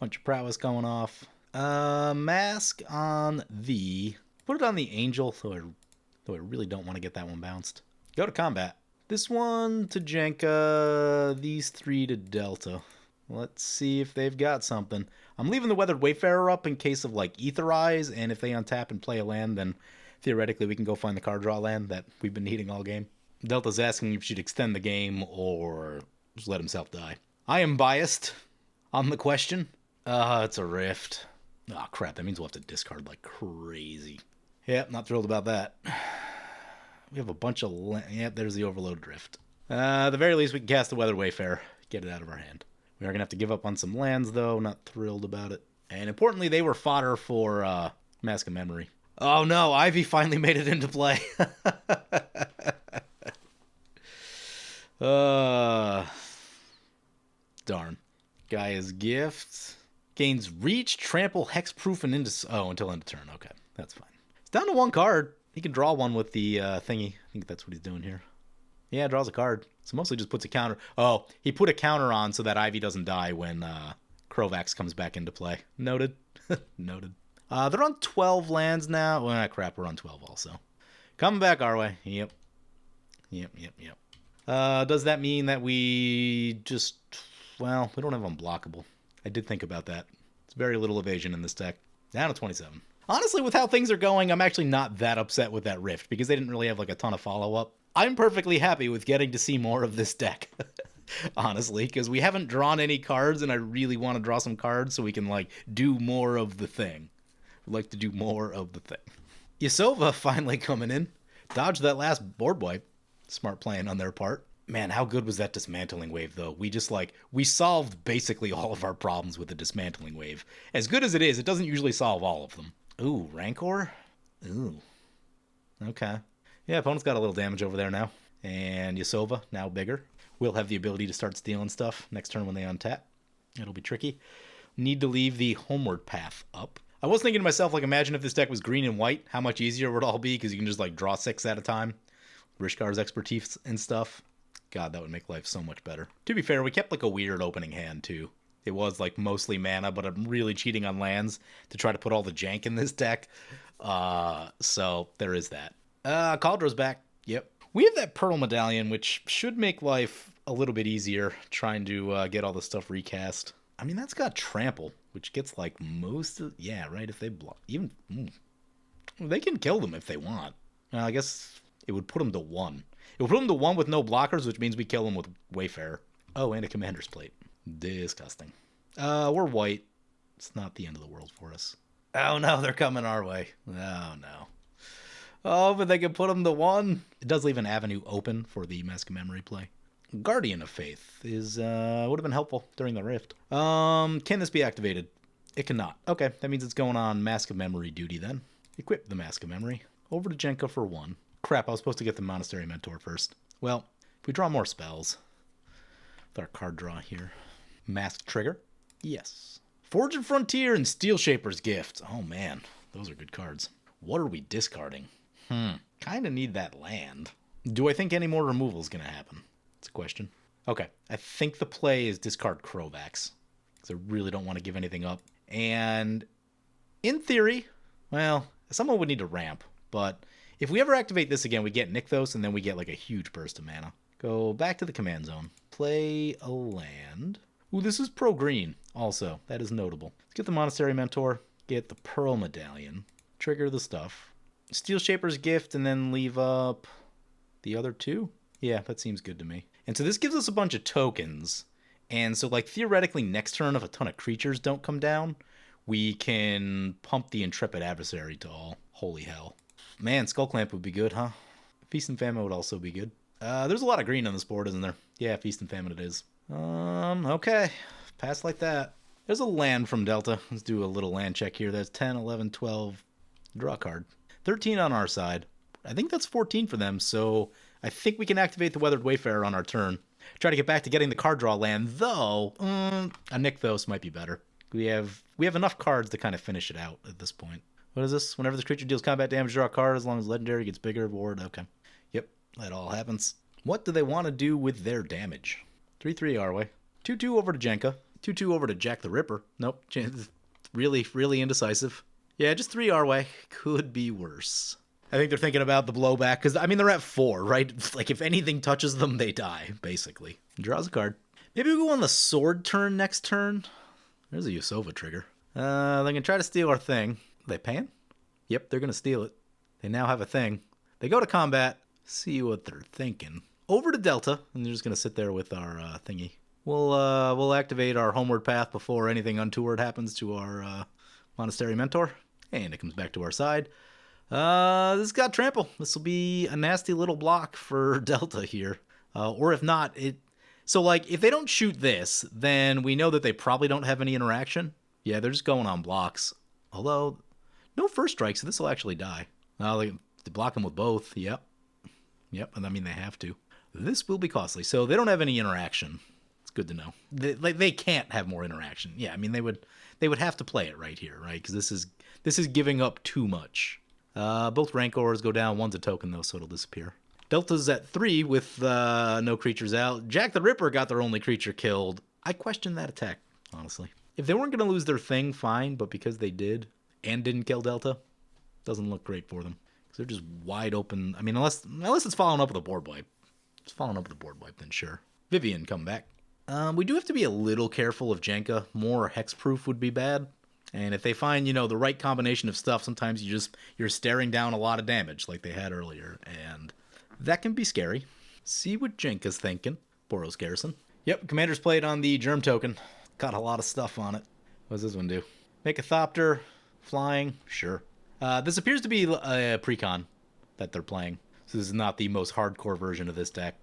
Bunch of prowess going off. Mask on the... Put it on the Angel, though I really don't want to get that one bounced. Go to combat. This one to Jenka, these 3 to Delta. Let's see if they've got something. I'm leaving the Weathered Wayfarer up in case of, like, Ether Eyes, and if they untap and play a land, then theoretically we can go find the card draw land that we've been needing all game. Delta's asking if she should extend the game or just let himself die. I am biased on the question. It's a Rift. Oh, crap, that means we'll have to discard like crazy. Yep, not thrilled about that. We have a bunch of... Yep, there's the Overload Drift. At the very least, we can cast the Weathered Wayfarer. Get it out of our hand. We are going to have to give up on some lands, though. Not thrilled about it. And importantly, they were fodder for Mask of Memory. Oh, no. Ivy finally made it into play. Darn. Gaia's Gift. Gains Reach, Trample, Hexproof, and until end of turn. Okay, that's fine. It's down to 1 card. He can draw one with the thingy. I think that's what he's doing here. Yeah, draws a card. So mostly just puts a counter. Oh, he put a counter on so that Ivy doesn't die when Crovax comes back into play. Noted. Noted. They're on 12 lands now. Well, crap, we're on 12 also. Coming back our way. Yep. Does that mean that we just... Well, we don't have unblockable. I did think about that. It's very little evasion in this deck. Down to 27. Honestly, with how things are going, I'm actually not that upset with that Rift because they didn't really have like a ton of follow-up. I'm perfectly happy with getting to see more of this deck. Honestly, because we haven't drawn any cards and I really want to draw some cards so we can like do more of the thing. I'd like to do more of the thing. Yasova finally coming in. Dodged that last board wipe. Smart playing on their part. Man, how good was that dismantling wave, though? We solved basically all of our problems with the dismantling wave. As good as it is, it doesn't usually solve all of them. Ooh, Rancor? Ooh. Okay. Yeah, opponent's got a little damage over there now. And Yasova, now bigger. Will have the ability to start stealing stuff next turn when they untap. It'll be tricky. Need to leave the Homeward Path up. I was thinking to myself, like, imagine if this deck was green and white, how much easier it would all be, because you can just, like, draw 6 at a time. Rishkar's expertise and stuff. God, that would make life so much better. To be fair, we kept like a weird opening hand too. It was like mostly mana, but I'm really cheating on lands to try to put all the jank in this deck. So there is that. Caldra's back. Yep. We have that Pearl Medallion, which should make life a little bit easier trying to get all the stuff recast. I mean, that's got Trample, which gets like most of... Yeah, right, if they block... Even... They can kill them if they want. I guess it would put them to 1. It will put him to 1 with no blockers, which means we kill him with Wayfarer. Oh, and a Commander's Plate. Disgusting. We're white. It's not the end of the world for us. Oh, no, they're coming our way. Oh, no. Oh, but they can put him to 1. It does leave an avenue open for the Mask of Memory play. Guardian of Faith is would have been helpful during the Rift. Can this be activated? It cannot. Okay, that means it's going on Mask of Memory duty then. Equip the Mask of Memory. Over to Jenka for 1. Crap, I was supposed to get the Monastery Mentor first. Well, if we draw more spells. With our card draw here. Mask Trigger? Yes. Forged Frontier and Steel Shaper's Gift. Oh man, those are good cards. What are we discarding? Kinda need that land. Do I think any more removal is going to happen? It's a question. Okay, I think the play is discard Crovax. Because I really don't want to give anything up. And in theory, well, someone would need to ramp, but... If we ever activate this again, we get Nykthos, and then we get like a huge burst of mana. Go back to the command zone. Play a land. Ooh, this is pro-green also. That is notable. Let's get the Monastery Mentor. Get the Pearl Medallion. Trigger the stuff. Steel Shaper's Gift, and then leave up the other 2? Yeah, that seems good to me. And so this gives us a bunch of tokens. And so, like, theoretically, next turn, if a ton of creatures don't come down, we can pump the Intrepid Adversary to all. Holy hell. Man, Skull Clamp would be good, huh? Feast and Famine would also be good. There's a lot of green on this board, isn't there? Yeah, Feast and Famine it is. Okay. Pass like that. There's a land from Delta. Let's do a little land check here. That's 10, 11, 12. Draw a card. 13 on our side. I think that's 14 for them, so I think we can activate the Weathered Wayfarer on our turn. Try to get back to getting the card draw land, though a Nykthos might be better. We have enough cards to kind of finish it out at this point. What is this? Whenever this creature deals combat damage, draw a card as long as legendary gets bigger. Ward. Okay. Yep. That all happens. What do they want to do with their damage? 3-3 our way. 2-2 over to Jenka. 2-2 over to Jack the Ripper. Nope. Really, really indecisive. Yeah, just 3 our way. Could be worse. I think they're thinking about the blowback, because, I mean, they're at 4, right? Like, if anything touches them, they die, basically. Draws a card. Maybe we go on the sword turn next turn. There's a Yasova trigger. They can try to steal our thing. Are they paying? Yep, they're going to steal it. They now have a thing. They go to combat. See what they're thinking. Over to Delta, and they're just going to sit there with our thingy. We'll activate our homeward path before anything untoward happens to our Monastery Mentor. And it comes back to our side. This got trample. This will be a nasty little block for Delta here. Or if not, so like if they don't shoot this, then we know that they probably don't have any interaction. Yeah, they're just going on blocks. Although no first strike, so this will actually die. They block them with both. Yep, and I mean they have to. This will be costly. So they don't have any interaction. It's good to know. They can't have more interaction. Yeah, I mean they would have to play it right here, right? Because this is giving up too much. Both Rancors go down. One's a token, though, so it'll disappear. Delta's at 3 with no creatures out. Jack the Ripper got their only creature killed. I question that attack, honestly. If they weren't going to lose their thing, fine, but because they did and didn't kill Delta, doesn't look great for them. Because they're just wide open. I mean, unless it's following up with a board wipe. If it's following up with a board wipe, then sure. Vivian, come back. We do have to be a little careful of Jenka. More hexproof would be bad. And if they find, the right combination of stuff, sometimes you're staring down a lot of damage like they had earlier. And that can be scary. See what Jenka's thinking. Boros Garrison. Yep, Commander's played on the Germ token. Got a lot of stuff on it. What does this one do? Make a Thopter. Flying. Sure. This appears to be a precon that they're playing. So this is not the most hardcore version of this deck.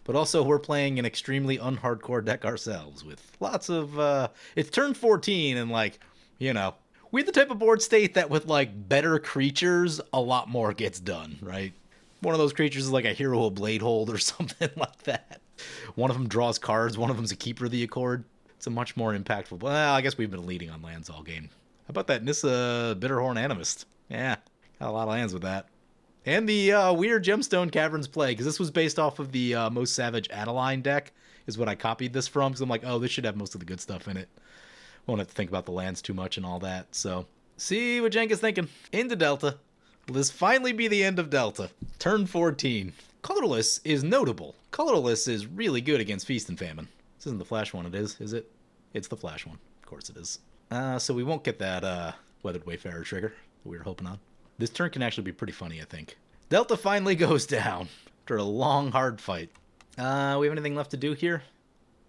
But also we're playing an extremely unhardcore deck ourselves with lots of... it's turn 14 and we're the type of board state that with better creatures, a lot more gets done, right? One of those creatures is like a Hero of Bladehold or something like that. One of them draws cards, one of them's a Keeper of the Accord. It's a much more impactful... Well, I guess we've been leading on lands all game. How about that Nissa Bitterhorn Animist? Yeah, got a lot of lands with that. And the weird Gemstone Caverns play, because this was based off of the Most Savage Adeline deck, is what I copied this from, because I'm like, oh, this should have most of the good stuff in it. Won't have to think about the lands too much and all that, so... See what Jenka's thinking. Into Delta. Will this finally be the end of Delta? Turn 14. Colorless is notable. Colorless is really good against Feast and Famine. This isn't the Flash one, is it? It's the Flash one. Of course it is. So we won't get that Weathered Wayfarer trigger that we were hoping on. This turn can actually be pretty funny, I think. Delta finally goes down after a long, hard fight. We have anything left to do here?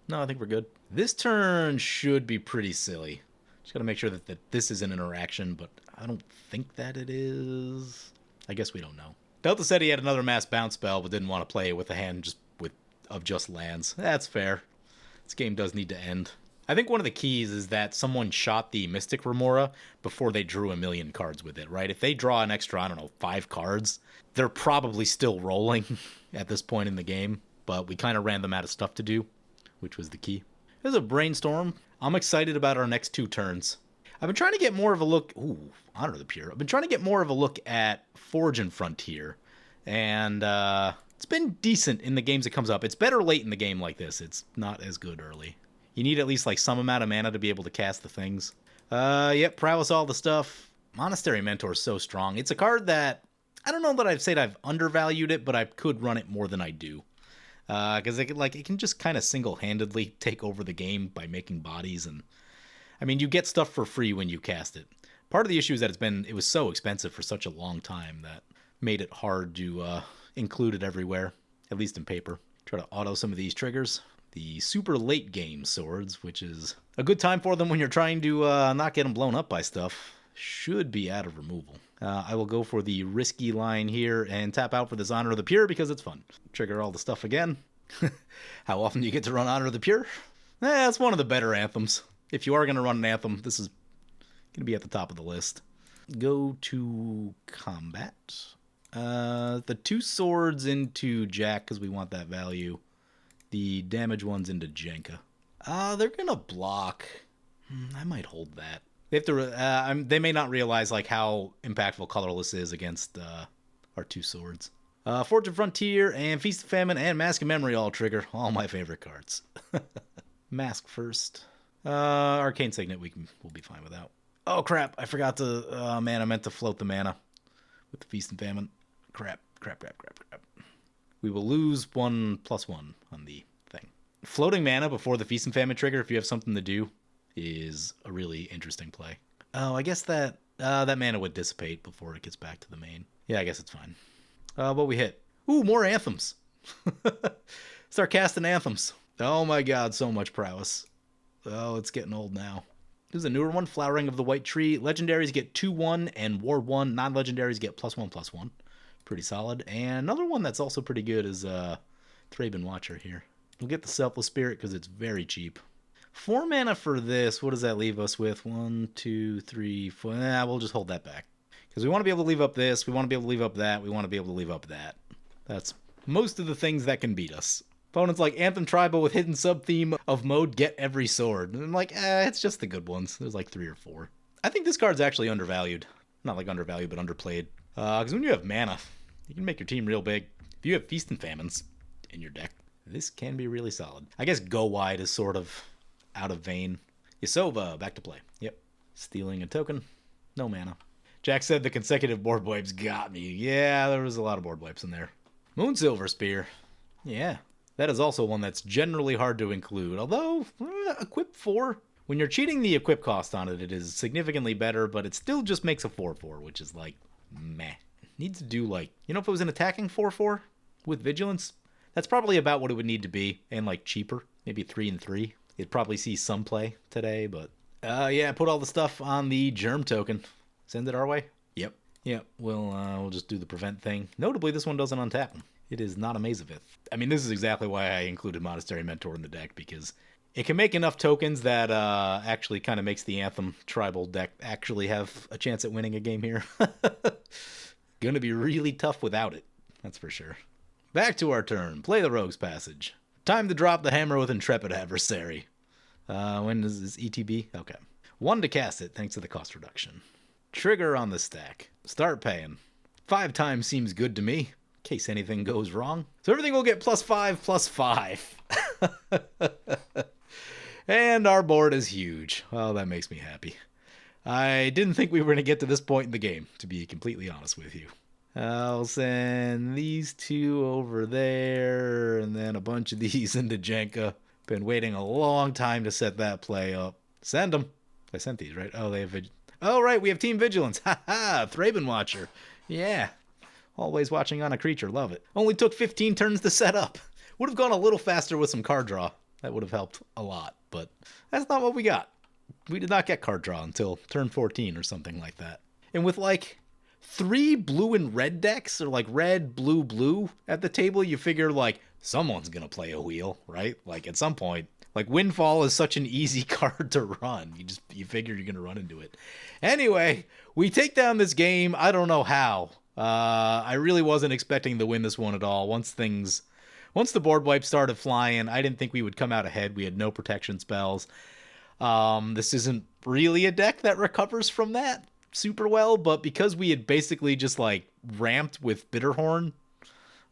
No, I think we're good. This turn should be pretty silly. Just gotta make sure that this is an interaction, but I don't think that it is. I guess we don't know. Delta said he had another mass bounce spell, but didn't want to play it with a hand of just lands. That's fair. This game does need to end. I think one of the keys is that someone shot the Mystic Remora before they drew a million cards with it, right? If they draw an extra, 5 cards, they're probably still rolling at this point in the game, but we kind of ran them out of stuff to do, which was the key. There's a Brainstorm. I'm excited about our next 2 turns. I've been trying to get more of a look... Ooh, Honor of the Pure. I've been trying to get more of a look at Forge and Frontier, and it's been decent in the games it comes up. It's better late in the game like this. It's not as good early. You need at least some amount of mana to be able to cast the things. Yep, Prowess, all the stuff. Monastery Mentor is so strong. It's a card that, I don't know that I've said I've undervalued it, but I could run it more than I do. Because it can just kind of single-handedly take over the game by making bodies. And I mean, you get stuff for free when you cast it. Part of the issue is that it was so expensive for such a long time that made it hard to include it everywhere, at least in paper. Try to auto some of these triggers. The super late game swords, which is a good time for them when you're trying to not get them blown up by stuff, should be out of removal. I will go for the risky line here and tap out for this Honor of the Pure because it's fun. Trigger all the stuff again. How often do you get to run Honor of the Pure? It's one of the better anthems. If you are going to run an anthem, this is going to be at the top of the list. Go to combat. The 2 swords into Jack because we want that value. The damage one's into Jenka. They're gonna block. I might hold that. They have to. They may not realize how impactful Colorless is against our 2 swords. Forge of Frontier and Feast of Famine and Mask of Memory all trigger. All my favorite cards. Mask first. Arcane Signet we'll be fine without. Oh crap, I forgot to, man, I meant to float the mana with the Feast and Famine. Crap. We will lose 1/1 on the thing. Floating mana before the Feast and Famine trigger, if you have something to do, is a really interesting play. Oh, I guess that mana would dissipate before it gets back to the main. Yeah, I guess it's fine. But we hit. Ooh, more Anthems. Start casting Anthems. Oh my god, so much prowess. Oh, it's getting old now. This is a newer one, Flowering of the White Tree. Legendaries get 2/1 and Ward 1. Non-legendaries get +1/+1. Pretty solid. And another one that's also pretty good is Thraben Watcher here. We'll get the Selfless Spirit because it's very cheap. 4 mana for this. What does that leave us with? 1, 2, 3, 4. We'll just hold that back. Because we want to be able to leave up this. We want to be able to leave up that. We want to be able to leave up that. That's most of the things that can beat us. Opponents like Anthem Tribal with hidden sub-theme of mode get every sword. And I'm like, it's just the good ones. There's like 3 or 4. I think this card's actually undervalued. Not like undervalued, but underplayed. Because when you have mana, you can make your team real big. If you have Feast and Famines in your deck, this can be really solid. I guess Go Wide is sort of out of vein. Yasova, back to play. Yep. Stealing a token. No mana. Jack said the consecutive board wipes got me. Yeah, there was a lot of board wipes in there. Moonsilver Spear. Yeah. That is also one that's generally hard to include. Although, equip 4, when you're cheating the equip cost on it, it is significantly better, but it still just makes a 4/4, which is like, meh. Needs to do like, if it was an attacking 4/4 with Vigilance, that's probably about what it would need to be, and like cheaper, maybe 3 and 3. You'd probably see some play today, but yeah, put all the stuff on the Germ token. Send it our way. Yep. We'll just do the prevent thing. Notably, this one doesn't untap them. It is not a Mazavith. I mean, this is exactly why I included Monastery Mentor in the deck, because it can make enough tokens that actually kind of makes the Anthem tribal deck actually have a chance at winning a game here. Gonna be really tough without it, that's for sure. Back to our turn. Play the Rogue's Passage. Time to drop the hammer with Intrepid Adversary. When does this ETB? Okay. 1 to cast it, thanks to the cost reduction. Trigger on the stack. Start paying. 5 times seems good to me, in case anything goes wrong. So everything will get +5/+5. And our board is huge. Well, that makes me happy. I didn't think we were going to get to this point in the game, to be completely honest with you. I'll send these 2 over there, and then a bunch of these into Jenka. Been waiting a long time to set that play up. Send them. I sent these, right? Oh, they have oh, right, we have Team Vigilance. Ha-ha, Thraben Watcher. Yeah. Always watching on a creature. Love it. Only took 15 turns to set up. Would have gone a little faster with some card draw. That would have helped a lot, but that's not what we got. We did not get card draw until turn 14 or something like that. And with like 3 blue and red decks, or like red, blue, blue at the table, you figure like someone's going to play a wheel, right? Like at some point, like Windfall is such an easy card to run. You figure you're going to run into it. Anyway, we take down this game. I don't know how. I really wasn't expecting to win this one at all. Once the board wipes started flying, I didn't think we would come out ahead. We had no protection spells. This isn't really a deck that recovers from that super well, but because we had basically just like ramped with Bitterhorn,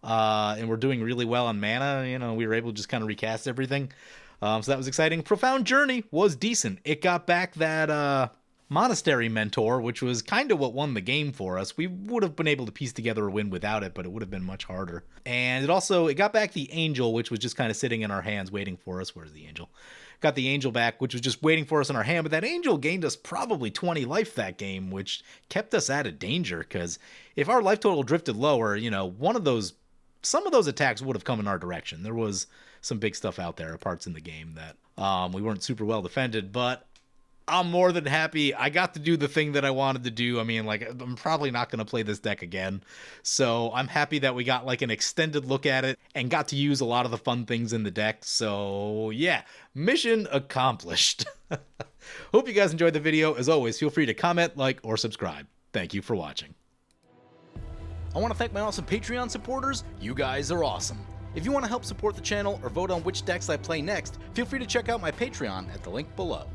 and we're doing really well on mana, we were able to just kind of recast everything. So that was exciting. Profound Journey was decent. It got back that Monastery Mentor, which was kind of what won the game for us. We would have been able to piece together a win without it, but it would have been much harder. And it got back the Angel, which was just kind of sitting in our hands waiting for us. Where's the Angel? Got the Angel back, which was just waiting for us in our hand, but that Angel gained us probably 20 life that game, which kept us out of danger, because if our life total drifted lower, some of those attacks would have come in our direction. There was some big stuff out there, parts in the game that we weren't super well defended, but I'm more than happy. I got to do the thing that I wanted to do. I mean, like, I'm probably not going to play this deck again. So I'm happy that we got like an extended look at it and got to use a lot of the fun things in the deck. So yeah, mission accomplished. Hope you guys enjoyed the video. As always, feel free to comment, like, or subscribe. Thank you for watching. I want to thank my awesome Patreon supporters. You guys are awesome. If you want to help support the channel or vote on which decks I play next, feel free to check out my Patreon at the link below.